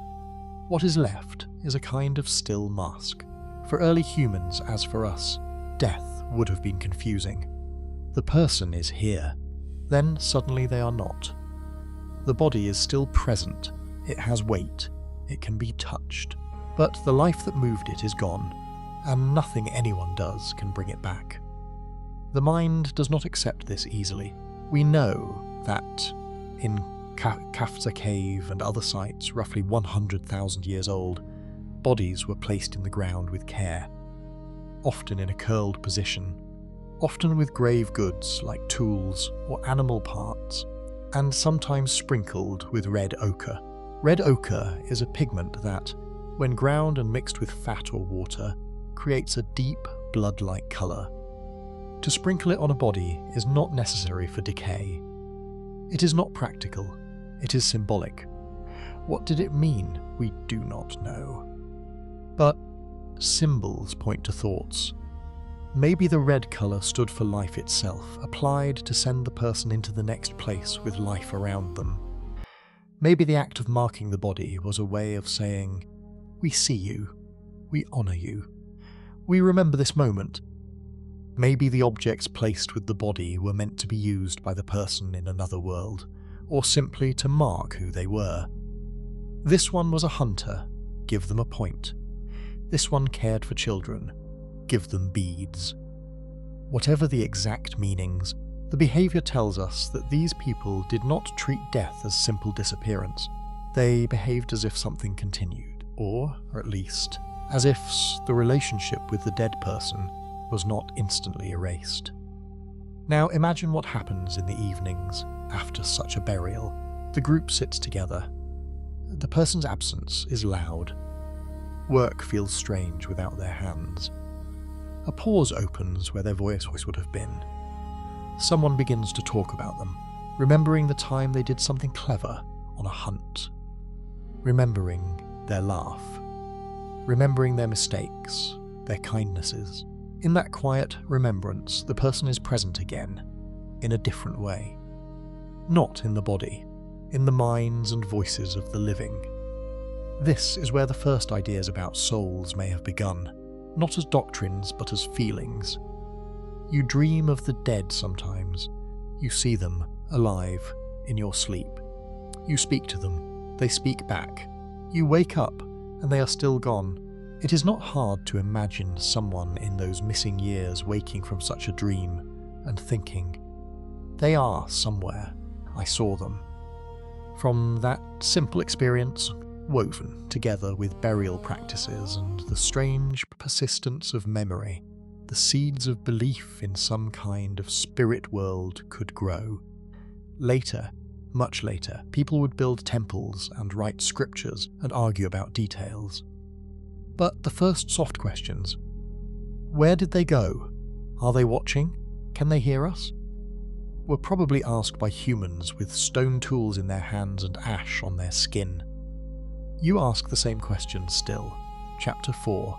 What is left is a kind of still mask. For early humans, as for us, death would have been confusing. The person is here, then suddenly they are not. The body is still present, it has weight, it can be touched, but the life that moved it is gone, and nothing anyone does can bring it back. The mind does not accept this easily. We know that in Kafza Cave and other sites roughly 100,000 years old, bodies were placed in the ground with care, often in a curled position, often with grave goods like tools or animal parts, and sometimes sprinkled with red ochre. Red ochre is a pigment that, when ground and mixed with fat or water, creates a deep, blood-like colour. To sprinkle it on a body is not necessary for decay. It is not practical, it is symbolic. What did it mean? We do not know. But symbols point to thoughts. Maybe the red colour stood for life itself, applied to send the person into the next place with life around them. Maybe the act of marking the body was a way of saying, "We see you, we honour you, we remember this moment." Maybe the objects placed with the body were meant to be used by the person in another world, or simply to mark who they were. This one was a hunter, give them a point. This one cared for children, give them beads. Whatever the exact meanings, the behaviour tells us that these people did not treat death as simple disappearance. They behaved as if something continued, or, at least, as if the relationship with the dead person was not instantly erased. Now imagine what happens in the evenings. after such a burial. The group sits together. The person's absence is loud. Work feels strange without their hands. A pause opens where their voice would have been. Someone begins to talk about them, remembering the time they did something clever on a hunt. Remembering their laugh. Remembering their mistakes, their kindnesses. In that quiet remembrance, the person is present again, in a different way. Not in the body, in the minds and voices of the living. This is where the first ideas about souls may have begun, not as doctrines but as feelings. You dream of the dead sometimes. You see them, alive, in your sleep. You speak to them, they speak back. You wake up, and they are still gone. It is not hard to imagine someone in those missing years waking from such a dream and thinking, they are somewhere, I saw them. From that simple experience, woven together with burial practices and the strange persistence of memory, the seeds of belief in some kind of spirit world could grow. Later, much later, people would build temples and write scriptures and argue about details. But the first soft questions, where did they go? Are they watching? Can they hear us? Were probably asked by humans with stone tools in their hands and ash on their skin. You ask the same question still. Chapter 4.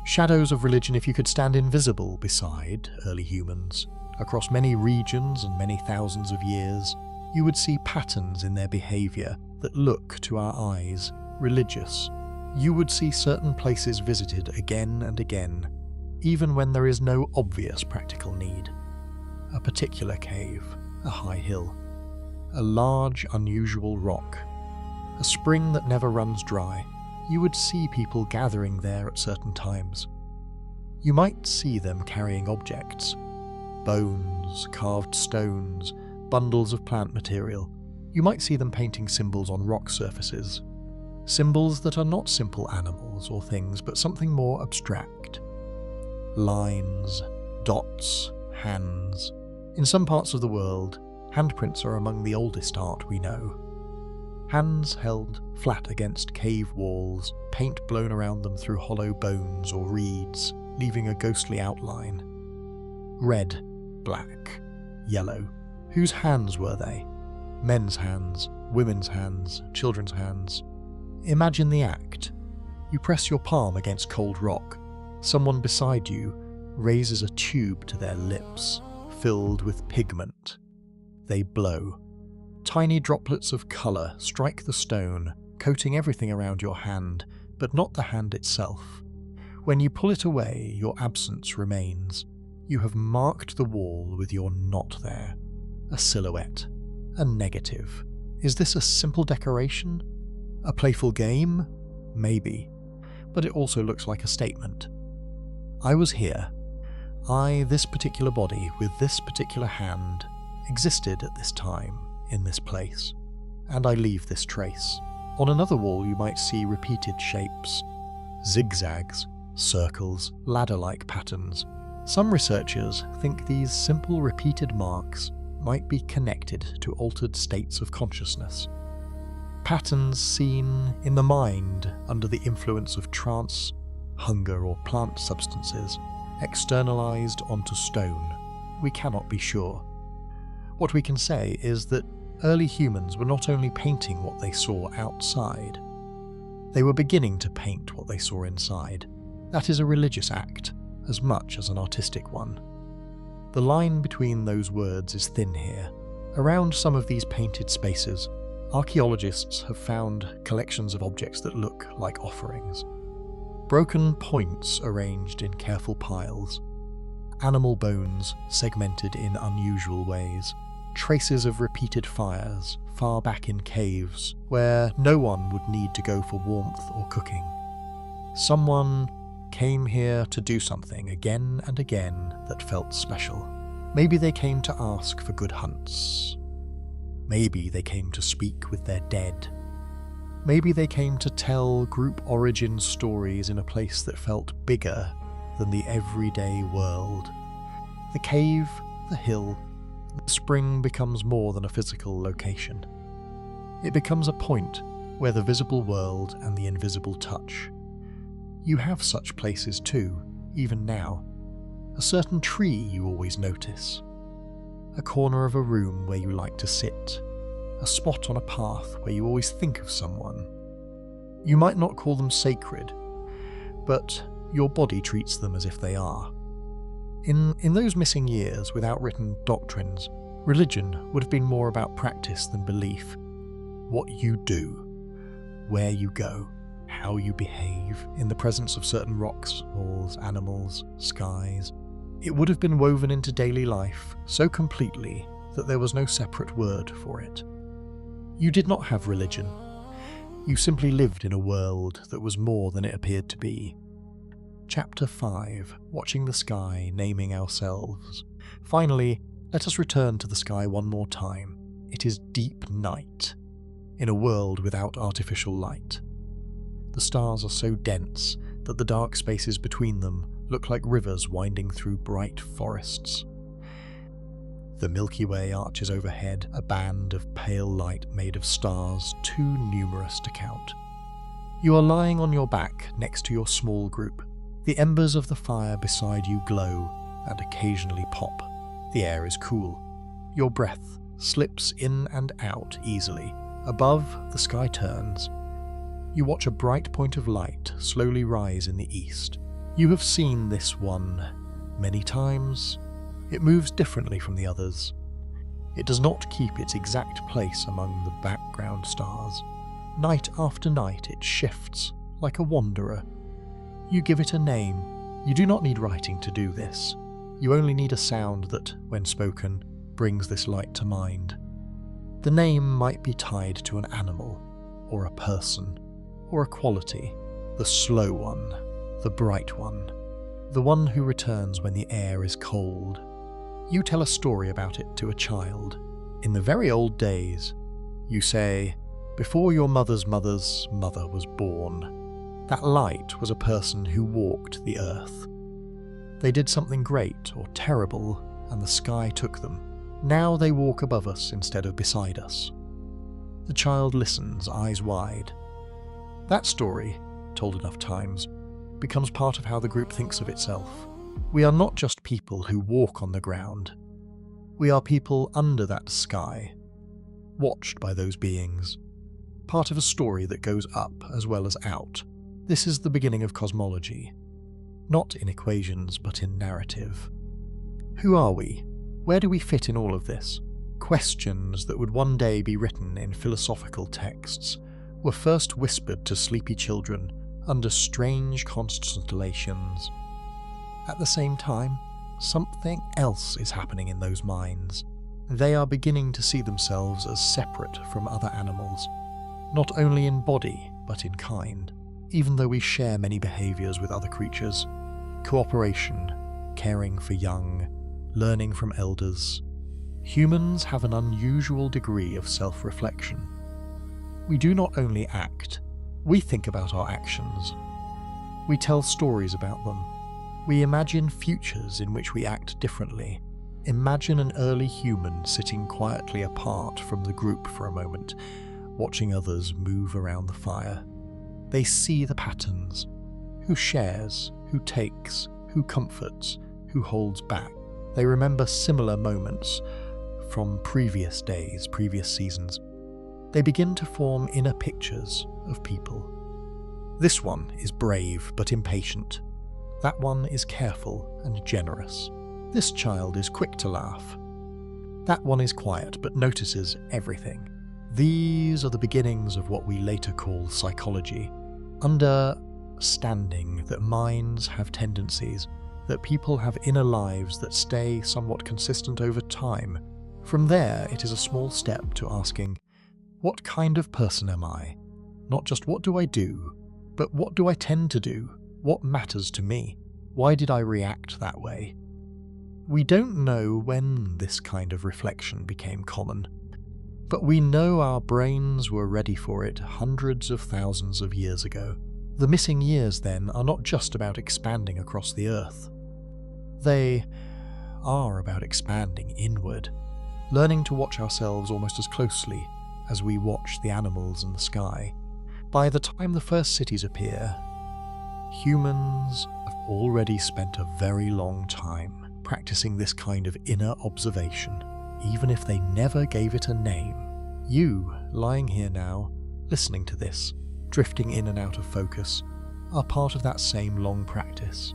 Shadows of religion if you could stand invisible beside early humans. Across many regions and many thousands of years, you would see patterns in their behaviour that look, to our eyes, religious. You would see certain places visited again and again, even when there is no obvious practical need. A particular cave, a high hill, a large, unusual rock, a spring that never runs dry. You would see people gathering there at certain times. You might see them carrying objects, bones, carved stones, bundles of plant material. You might see them painting symbols on rock surfaces. Symbols that are not simple animals or things, but something more abstract. Lines, dots, hands. In some parts of the world, handprints are among the oldest art we know. Hands held flat against cave walls, paint blown around them through hollow bones or reeds, leaving a ghostly outline. Red, black, yellow. Whose hands were they? Men's hands, women's hands, children's hands. Imagine the act. You press your palm against cold rock. Someone beside you raises a tube to their lips, filled with pigment. They blow. Tiny droplets of colour strike the stone, coating everything around your hand, but not the hand itself. When you pull it away, your absence remains. You have marked the wall with your not there. A silhouette. A negative. Is this a simple decoration? A playful game? Maybe. But it also looks like a statement. I was here. I, this particular body, with this particular hand, existed at this time, in this place, and I leave this trace. On another wall you might see repeated shapes, zigzags, circles, ladder-like patterns. Some researchers think these simple repeated marks might be connected to altered states of consciousness. Patterns seen in the mind under the influence of trance, hunger or plant substances, externalized onto stone. We cannot be sure. What we can say is that early humans were not only painting what they saw outside, they were beginning to paint what they saw inside. That is a religious act, as much as an artistic one. The line between those words is thin here. Around some of these painted spaces, archaeologists have found collections of objects that look like offerings. Broken points arranged in careful piles, animal bones segmented in unusual ways, traces of repeated fires far back in caves where no one would need to go for warmth or cooking. Someone came here to do something again and again that felt special. Maybe they came to ask for good hunts. Maybe they came to speak with their dead. Maybe they came to tell group origin stories in a place that felt bigger than the everyday world. The cave, the hill, Spring becomes more than a physical location. It becomes a point where the visible world and the invisible touch. You have such places too, even now. A certain tree you always notice. A corner of a room where you like to sit. A spot on a path where you always think of someone. You might not call them sacred, but your body treats them as if they are. In those missing years without written doctrines, religion would have been more about practice than belief. What you do, where you go, how you behave in the presence of certain rocks, walls, animals, skies. It would have been woven into daily life so completely that there was no separate word for it. You did not have religion. You simply lived in a world that was more than it appeared to be. Chapter 5. Watching the sky, naming ourselves. Finally, let us return to the sky one more time. It is deep night, in a world without artificial light. The stars are so dense that the dark spaces between them look like rivers winding through bright forests. The Milky Way arches overhead, a band of pale light made of stars too numerous to count. You are lying on your back next to your small group. The embers of the fire beside you glow and occasionally pop. The air is cool. Your breath slips in and out easily. Above, the sky turns. You watch a bright point of light slowly rise in the east. You have seen this one many times. It moves differently from the others. It does not keep its exact place among the background stars. Night after night it shifts, like a wanderer. You give it a name. You do not need writing to do this. You only need a sound that, when spoken, brings this light to mind. The name might be tied to an animal, or a person, or a quality. The slow one, the bright one, the one who returns when the air is cold. You tell a story about it to a child. In the very old days, you say, before your mother's mother's mother was born, that light was a person who walked the earth. They did something great or terrible, and the sky took them. Now they walk above us instead of beside us. The child listens, eyes wide. That story, told enough times, becomes part of how the group thinks of itself. We are not just people who walk on the ground. We are people under that sky, watched by those beings, part of a story that goes up as well as out. This is the beginning of cosmology, not in equations but in narrative. Who are we? Where do we fit in all of this? Questions that would one day be written in philosophical texts were first whispered to sleepy children under strange constellations. At the same time, something else is happening in those minds. They are beginning to see themselves as separate from other animals, not only in body but in kind, even though we share many behaviours with other creatures. Cooperation, caring for young, learning from elders. Humans have an unusual degree of self-reflection. We do not only act, we think about our actions. We tell stories about them. We imagine futures in which we act differently. Imagine an early human sitting quietly apart from the group for a moment, watching others move around the fire. They see the patterns. Who shares, who takes, who comforts, who holds back. They remember similar moments from previous days, previous seasons. They begin to form inner pictures of people. This one is brave but impatient. That one is careful and generous. This child is quick to laugh. That one is quiet but notices everything. These are the beginnings of what we later call psychology. Understanding that minds have tendencies, that people have inner lives that stay somewhat consistent over time. From there, it is a small step to asking, what kind of person am I? Not just what do I do, but what do I tend to do? What matters to me? Why did I react that way? We don't know when this kind of reflection became common, but we know our brains were ready for it hundreds of thousands of years ago. The missing years, then, are not just about expanding across the earth. They are about expanding inward. learning to watch ourselves almost as closely as we watch the animals in the sky. By the time the first cities appear, humans have already spent a very long time practicing this kind of inner observation, even if they never gave it a name. You, lying here now, listening to this, drifting in and out of focus, are part of that same long practice.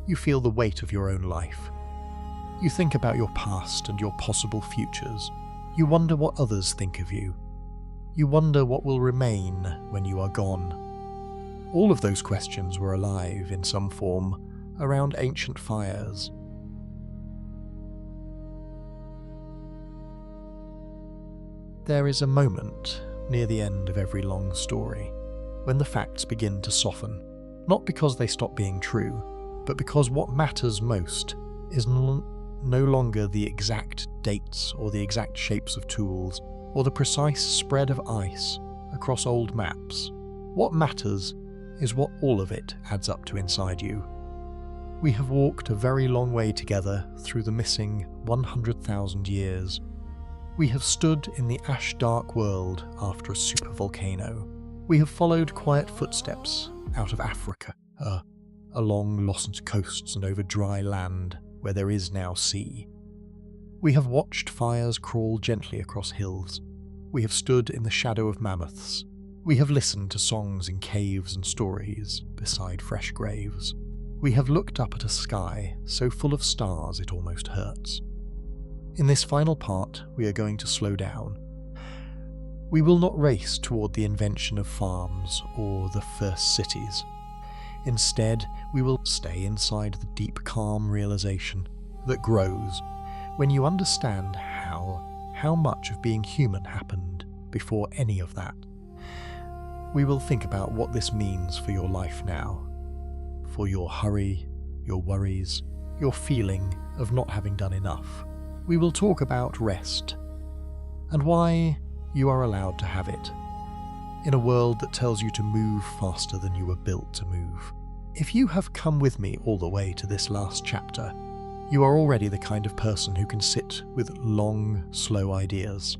You feel the weight of your own life. You think about your past and your possible futures. You wonder what others think of you. You wonder what will remain when you are gone. All of those questions were alive in some form around ancient fires. There is a moment near the end of every long story when the facts begin to soften, not because they stop being true, but because what matters most is no longer the exact dates or the exact shapes of tools or the precise spread of ice across old maps. What matters is what all of it adds up to inside you. We have walked a very long way together through the missing 100,000 years. We have stood in the ash-dark world after a supervolcano. We have followed quiet footsteps out of Africa, along lost coasts and over dry land where there is now sea. We have watched fires crawl gently across hills. We have stood in the shadow of mammoths. We have listened to songs in caves and stories beside fresh graves. We have looked up at a sky so full of stars it almost hurts. In this final part, we are going to slow down. We will not race toward the invention of farms or the first cities. Instead, we will stay inside the deep, calm realization that grows when you understand how much of being human happened before any of that. We will think about what this means for your life now, for your hurry, your worries, your feeling of not having done enough. We will talk about rest and why you are allowed to have it in a world that tells you to move faster than you were built to move. If you have come with me all the way to this last chapter, you are already the kind of person who can sit with long, slow ideas.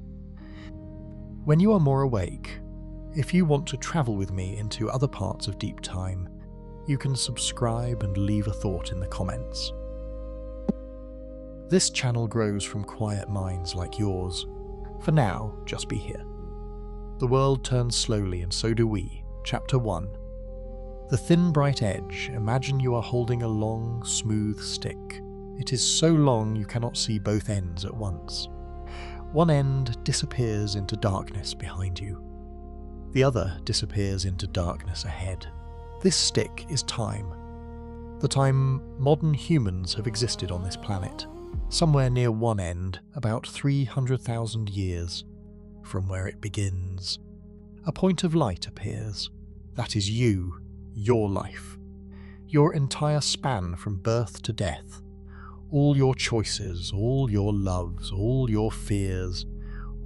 When you are more awake, if you want to travel with me into other parts of deep time, you can subscribe and leave a thought in the comments. This channel grows from quiet minds like yours. For now, just be here. The world turns slowly and so do we. Chapter 1. The thin bright edge. Imagine you are holding a long, smooth stick. It is so long you cannot see both ends at once. One end disappears into darkness behind you. The other disappears into darkness ahead. This stick is time. The time modern humans have existed on this planet. Somewhere near one end, about 300,000 years from where it begins. A point of light appears. That is you, your life. Your entire span from birth to death. All your choices, all your loves, all your fears,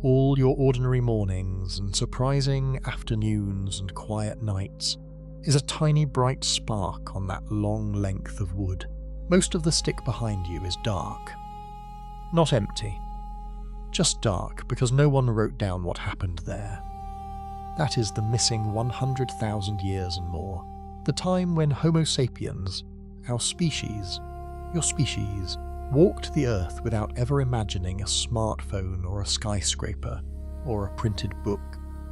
all your ordinary mornings and surprising afternoons and quiet nights is a tiny bright spark on that long length of wood. Most of the stick behind you is dark. Not empty, just dark because no one wrote down what happened there. That is the missing 100,000 years and more. The time when Homo sapiens, our species, your species, walked the earth without ever imagining a smartphone or a skyscraper or a printed book.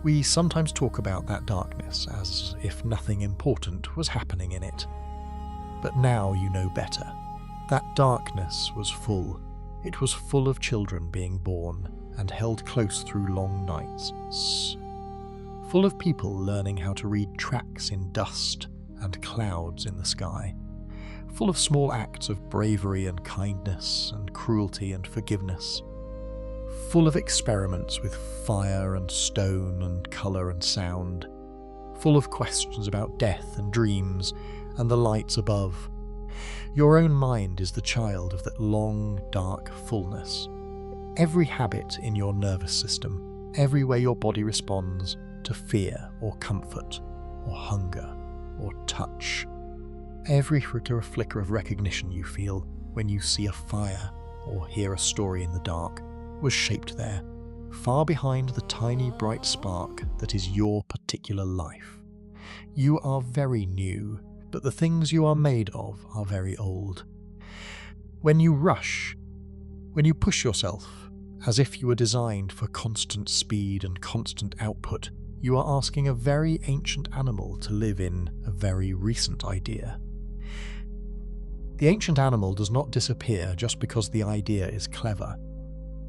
We sometimes talk about that darkness as if nothing important was happening in it. But now you know better. That darkness was full. It was full of children being born and held close through long nights. Full of people learning how to read tracks in dust and clouds in the sky. Full of small acts of bravery and kindness and cruelty and forgiveness. Full of experiments with fire and stone and colour and sound. Full of questions about death and dreams and the lights above. Your own mind is the child of that long, dark fullness. Every habit in your nervous system, every way your body responds to fear or comfort or hunger or touch, every flicker of recognition you feel when you see a fire or hear a story in the dark, was shaped there, far behind the tiny bright spark that is your particular life. You are very new, but the things you are made of are very old. When you rush, when you push yourself, as if you were designed for constant speed and constant output, you are asking a very ancient animal to live in a very recent idea. The ancient animal does not disappear just because the idea is clever.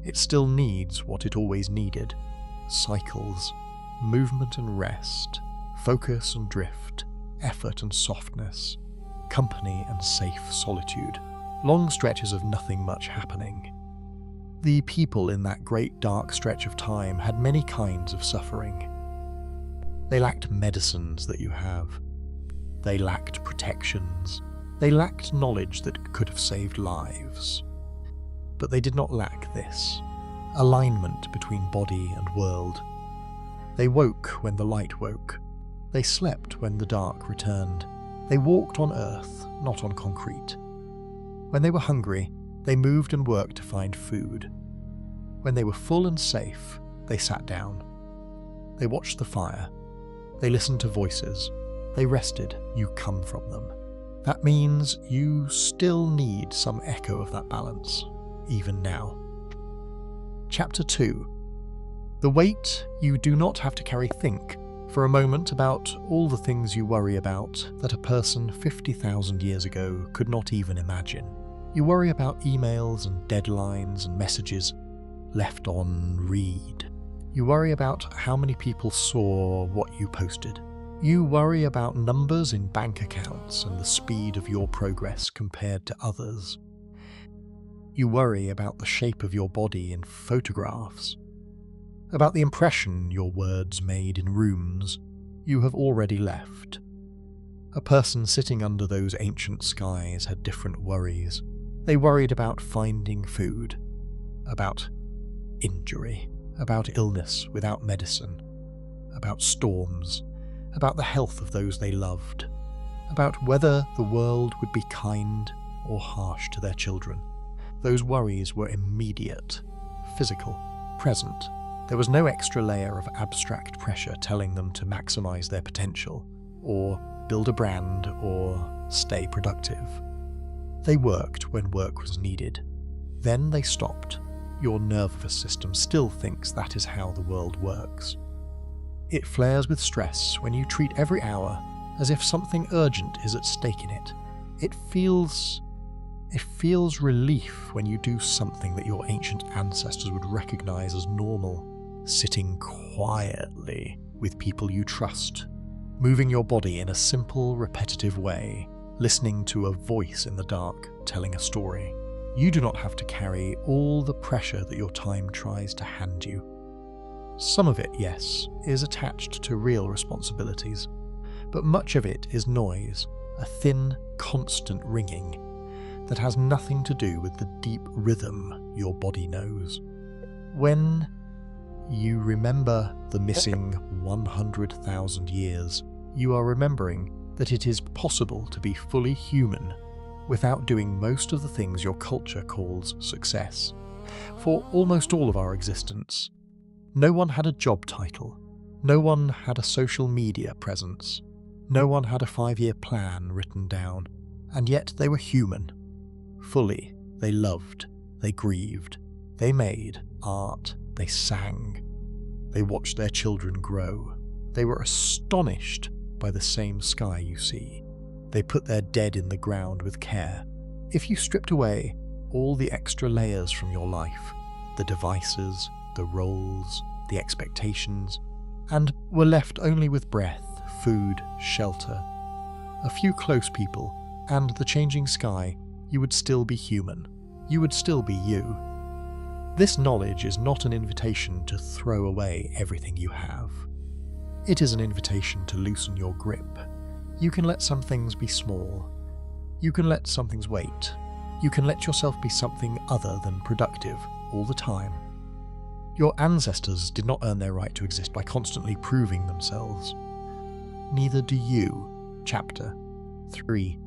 It still needs what it always needed: cycles, movement and rest, focus and drift, effort and softness, company and safe solitude, long stretches of nothing much happening. The people in that great dark stretch of time had many kinds of suffering. They lacked medicines that you have. They lacked protections. They lacked knowledge that could have saved lives. But they did not lack this: alignment between body and world. They woke when the light woke. They slept when the dark returned. They walked on earth, not on concrete. When they were hungry, they moved and worked to find food. When they were full and safe, they sat down. They watched the fire. They listened to voices. They rested. You come from them. That means you still need some echo of that balance, even now. Chapter 2. The weight you do not have to carry. Think for a moment about all the things you worry about that a person 50,000 years ago could not even imagine. You worry about emails and deadlines and messages left on read. You worry about how many people saw what you posted. You worry about numbers in bank accounts and the speed of your progress compared to others. You worry about the shape of your body in photographs, about the impression your words made in rooms you have already left. A person sitting under those ancient skies had different worries. They worried about finding food, about injury, about illness without medicine, about storms, about the health of those they loved, about whether the world would be kind or harsh to their children. Those worries were immediate, physical, present. There was no extra layer of abstract pressure telling them to maximize their potential, or build a brand, or stay productive. They worked when work was needed. Then they stopped. Your nervous system still thinks that is how the world works. It flares with stress when you treat every hour as if something urgent is at stake in it. It feels relief when you do something that your ancient ancestors would recognize as normal. Sitting quietly with people you trust, moving your body in a simple, repetitive way, listening to a voice in the dark telling a story. You do not have to carry all the pressure that your time tries to hand you. Some of it, yes, is attached to real responsibilities, but much of it is noise, a thin, constant ringing that has nothing to do with the deep rhythm your body knows. When you remember the missing 100,000 years, you are remembering that it is possible to be fully human without doing most of the things your culture calls success. For almost all of our existence, no one had a job title, no one had a social media presence, no one had a 5-year plan written down, and yet they were human. Fully, they loved, they grieved, they made art, they sang, they watched their children grow, they were astonished by the same sky you see. They put their dead in the ground with care. If you stripped away all the extra layers from your life, the devices, the roles, the expectations, and were left only with breath, food, shelter, a few close people, and the changing sky, you would still be human. You would still be you. This knowledge is not an invitation to throw away everything you have. It is an invitation to loosen your grip. You can let some things be small. You can let some things wait. You can let yourself be something other than productive all the time. Your ancestors did not earn their right to exist by constantly proving themselves. Neither do you. Chapter 3.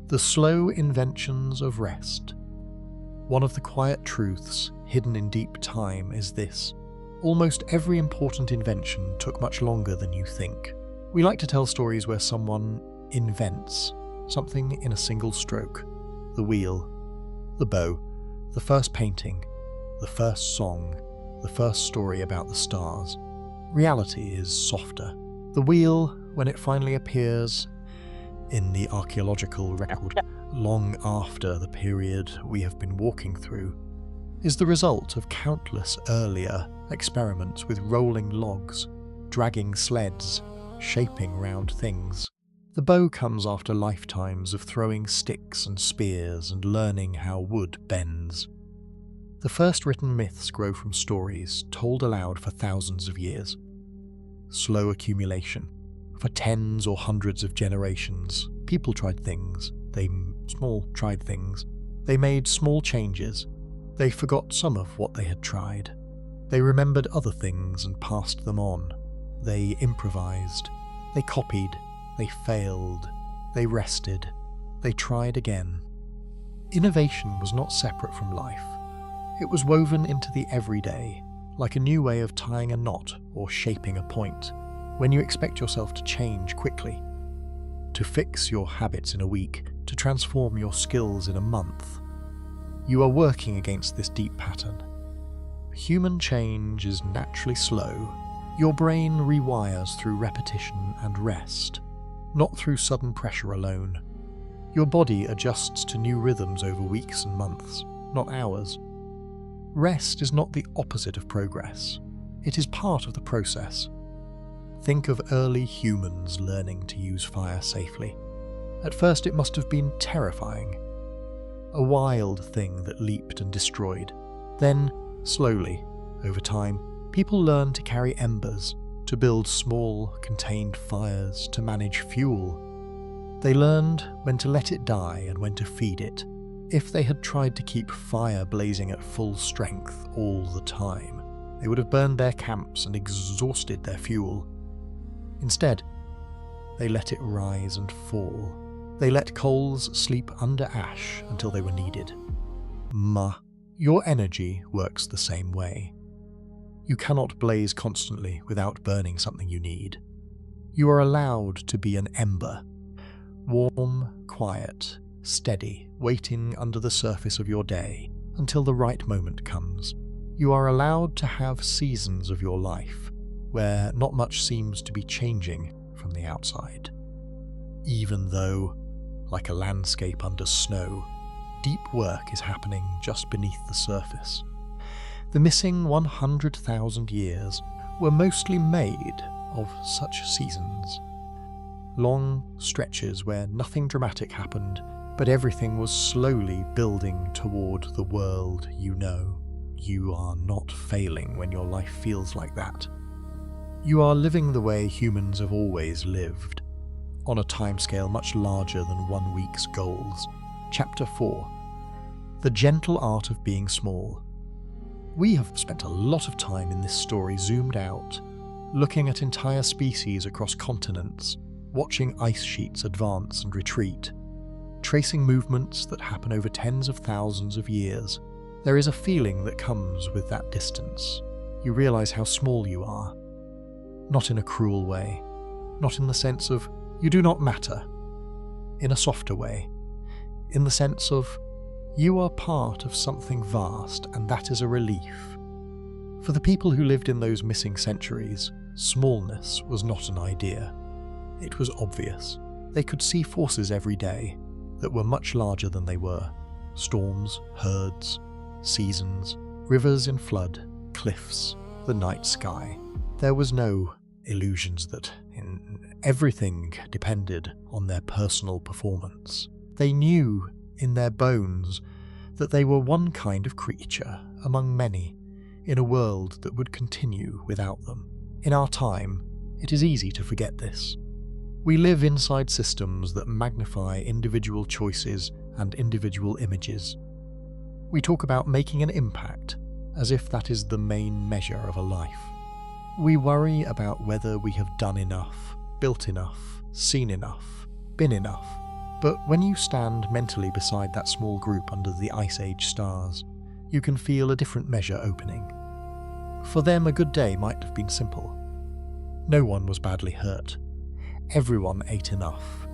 The Slow Inventions of Rest. One of the quiet truths hidden in deep time, is this. Almost every important invention took much longer than you think. We like to tell stories where someone invents something in a single stroke. The wheel, the bow, the first painting, the first song, the first story about the stars. Reality is softer. The wheel, when it finally appears in the archaeological record, long after the period we have been walking through, is the result of countless earlier experiments with rolling logs, dragging sleds, shaping round things. The bow comes after lifetimes of throwing sticks and spears and learning how wood bends. The first written myths grow from stories told aloud for thousands of years. Slow accumulation. For tens or hundreds of generations, people tried things. They made small changes. They forgot some of what they had tried. They remembered other things and passed them on. They improvised. They copied. They failed. They rested. They tried again. Innovation was not separate from life. It was woven into the everyday, like a new way of tying a knot or shaping a point, when you expect yourself to change quickly, to fix your habits in a week, to transform your skills in a month. You are working against this deep pattern. Human change is naturally slow. Your brain rewires through repetition and rest, not through sudden pressure alone. Your body adjusts to new rhythms over weeks and months, not hours. Rest is not the opposite of progress. It is part of the process. Think of early humans learning to use fire safely. At first it must have been terrifying. A wild thing that leaped and destroyed. Then, slowly, over time, people learned to carry embers, to build small, contained fires, to manage fuel. They learned when to let it die and when to feed it. If they had tried to keep fire blazing at full strength all the time, they would have burned their camps and exhausted their fuel. Instead, they let it rise and fall. They let coals sleep under ash until they were needed. Your energy works the same way. You cannot blaze constantly without burning something you need. You are allowed to be an ember, warm, quiet, steady, waiting under the surface of your day until the right moment comes. You are allowed to have seasons of your life where not much seems to be changing from the outside. Even though, like a landscape under snow, deep work is happening just beneath the surface. The missing 100,000 years were mostly made of such seasons. Long stretches where nothing dramatic happened, but everything was slowly building toward the world you know. You are not failing when your life feels like that. You are living the way humans have always lived, on a timescale much larger than 1 week's goals. Chapter 4. The Gentle Art of Being Small. We have spent a lot of time in this story zoomed out, looking at entire species across continents, watching ice sheets advance and retreat, tracing movements that happen over tens of thousands of years. There is a feeling that comes with that distance. You realize how small you are. Not in a cruel way, not in the sense of you do not matter, in a softer way, in the sense of you are part of something vast, and that is a relief. For the people who lived in those missing centuries, smallness was not an idea. It was obvious. They could see forces every day that were much larger than they were. Storms, herds, seasons, rivers in flood, cliffs, the night sky. There was no illusions that everything depended on their personal performance. They knew in their bones that they were one kind of creature among many in a world that would continue without them. In our time, it is easy to forget this. We live inside systems that magnify individual choices and individual images. We talk about making an impact as if that is the main measure of a life. We worry about whether we have done enough, built enough, seen enough, been enough. But when you stand mentally beside that small group under the Ice Age stars, you can feel a different measure opening. For them, a good day might have been simple. No one was badly hurt. Everyone ate enough.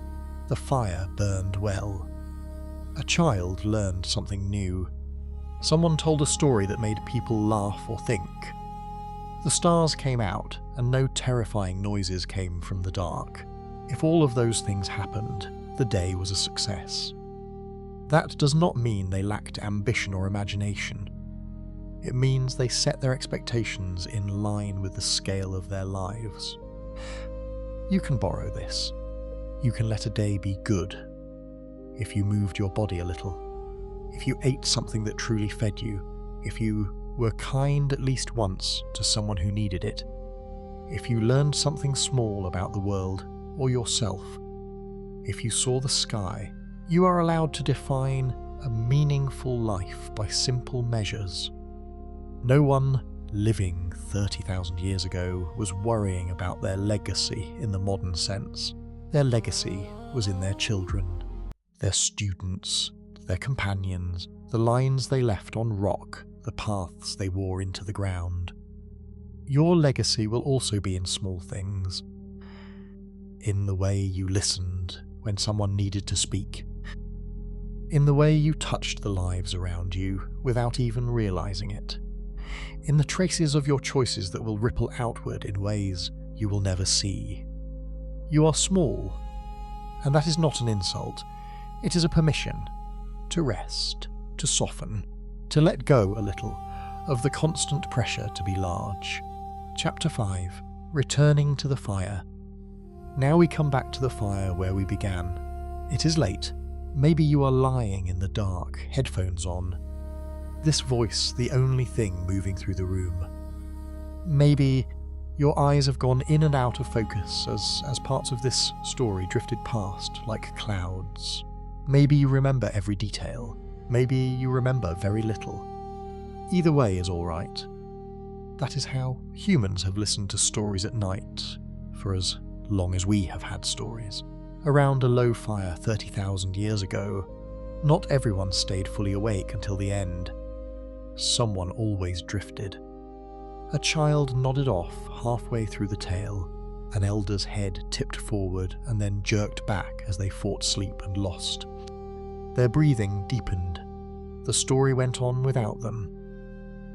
The fire burned well. A child learned something new. Someone told a story that made people laugh or think. The stars came out, and no terrifying noises came from the dark. If all of those things happened, the day was a success. That does not mean they lacked ambition or imagination. It means they set their expectations in line with the scale of their lives. You can borrow this. You can let a day be good. If you moved your body a little. If you ate something that truly fed you. If you were kind at least once to someone who needed it. If you learned something small about the world or yourself. If you saw the sky. You are allowed to define a meaningful life by simple measures. No one living 30,000 years ago was worrying about their legacy in the modern sense. Their legacy was in their children, their students, their companions, the lines they left on rock, the paths they wore into the ground. Your legacy will also be in small things. In the way you listened when someone needed to speak. In the way you touched the lives around you without even realizing it. In the traces of your choices that will ripple outward in ways you will never see. You are small, and that is not an insult. It is a permission to rest, to soften, to let go a little of the constant pressure to be large. Chapter 5. Returning to the fire. Now we come back to the fire where we began. It is late. Maybe you are lying in the dark, headphones on. This voice, the only thing moving through the room. Maybe your eyes have gone in and out of focus as parts of this story drifted past like clouds. Maybe you remember every detail. Maybe you remember very little. Either way is all right. That is how humans have listened to stories at night for as long as we have had stories. Around a low fire 30,000 years ago, not everyone stayed fully awake until the end. Someone always drifted. A child nodded off halfway through the tale. An elder's head tipped forward and then jerked back as they fought sleep and lost. Their breathing deepened. The story went on without them.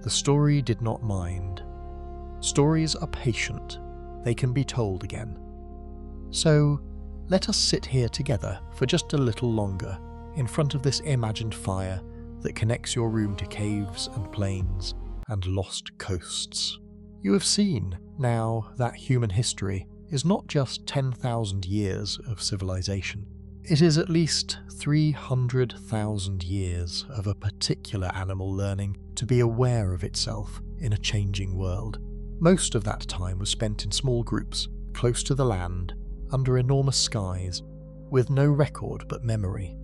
The story did not mind. Stories are patient. They can be told again. So, let us sit here together for just a little longer, in front of this imagined fire that connects your room to caves and plains and lost coasts. You have seen now that human history is not just 10,000 years of civilization. It is at least 300,000 years of a particular animal learning to be aware of itself in a changing world. Most of that time was spent in small groups, close to the land, under enormous skies, with no record but memory.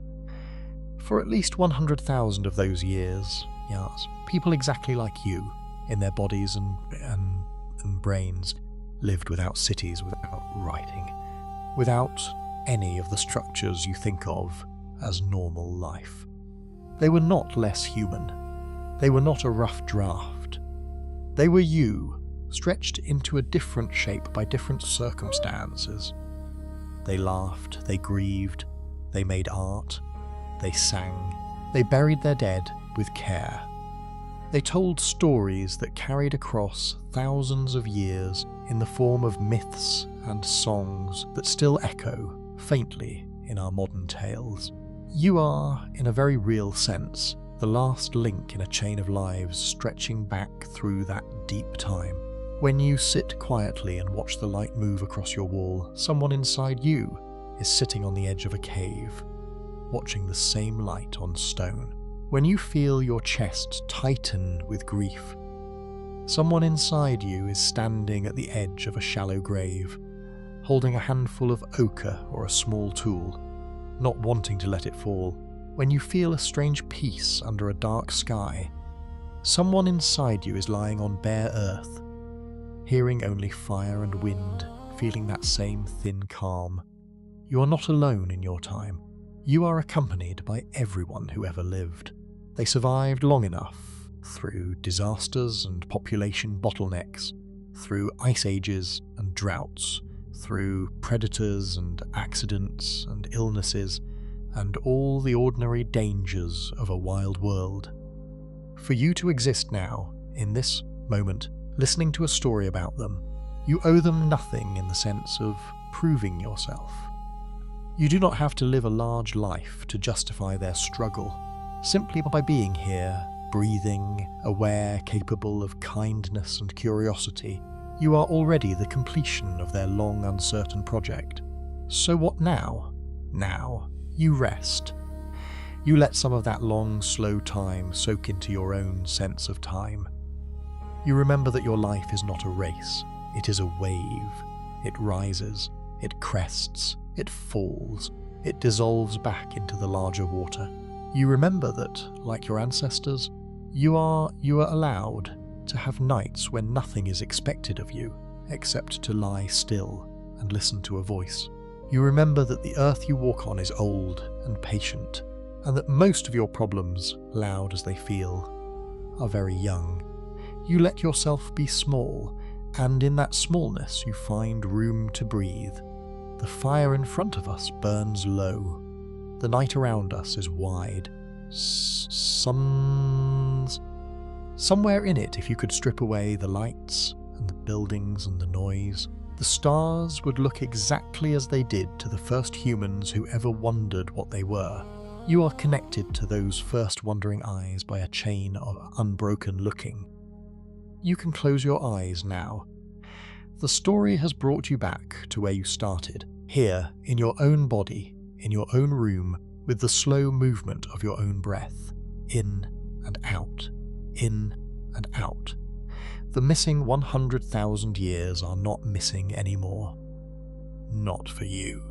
For at least 100,000 of those years, people exactly like you, in their bodies and brains, lived without cities, without writing, without any of the structures you think of as normal life. They were not less human. They were not a rough draft. They were you, stretched into a different shape by different circumstances. They laughed, they grieved, they made art, they sang, they buried their dead with care. They told stories that carried across thousands of years in the form of myths and songs that still echo faintly in our modern tales. You are, in a very real sense, the last link in a chain of lives stretching back through that deep time. When you sit quietly and watch the light move across your wall, someone inside you is sitting on the edge of a cave, watching the same light on stone. When you feel your chest tighten with grief, someone inside you is standing at the edge of a shallow grave, holding a handful of ochre or a small tool, not wanting to let it fall. When you feel a strange peace under a dark sky, someone inside you is lying on bare earth, hearing only fire and wind, feeling that same thin calm. You are not alone in your time. You are accompanied by everyone who ever lived. They survived long enough through disasters and population bottlenecks, through ice ages and droughts, through predators and accidents and illnesses, and all the ordinary dangers of a wild world. For you to exist now, in this moment, listening to a story about them, you owe them nothing in the sense of proving yourself. You do not have to live a large life to justify their struggle. Simply by being here, breathing, aware, capable of kindness and curiosity, you are already the completion of their long, uncertain project. So what now? Now, you rest. You let some of that long, slow time soak into your own sense of time. You remember that your life is not a race. It is a wave. It rises, it crests, it falls, it dissolves back into the larger water. You remember that, like your ancestors, you are allowed to have nights when nothing is expected of you except to lie still and listen to a voice. You remember that the earth you walk on is old and patient, and that most of your problems, loud as they feel, are very young. You let yourself be small, and in that smallness you find room to breathe. The fire in front of us burns low. The night around us is wide. Somewhere in it, if you could strip away the lights and the buildings and the noise, the stars would look exactly as they did to the first humans who ever wondered what they were. You are connected to those first wandering eyes by a chain of unbroken looking. You can close your eyes now. The story has brought you back to where you started, here, in your own body, in your own room, with the slow movement of your own breath, in and out, in and out. The missing 100,000 years are not missing anymore. Not for you.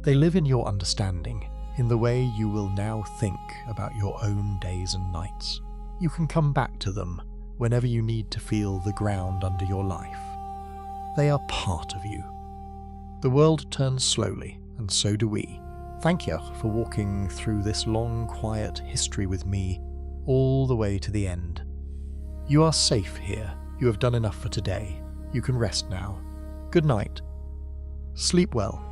They live in your understanding, in the way you will now think about your own days and nights. You can come back to them whenever you need to feel the ground under your life. They are part of you. The world turns slowly, and so do we. Thank you for walking through this long, quiet history with me, all the way to the end. You are safe here. You have done enough for today. You can rest now. Good night. Sleep well.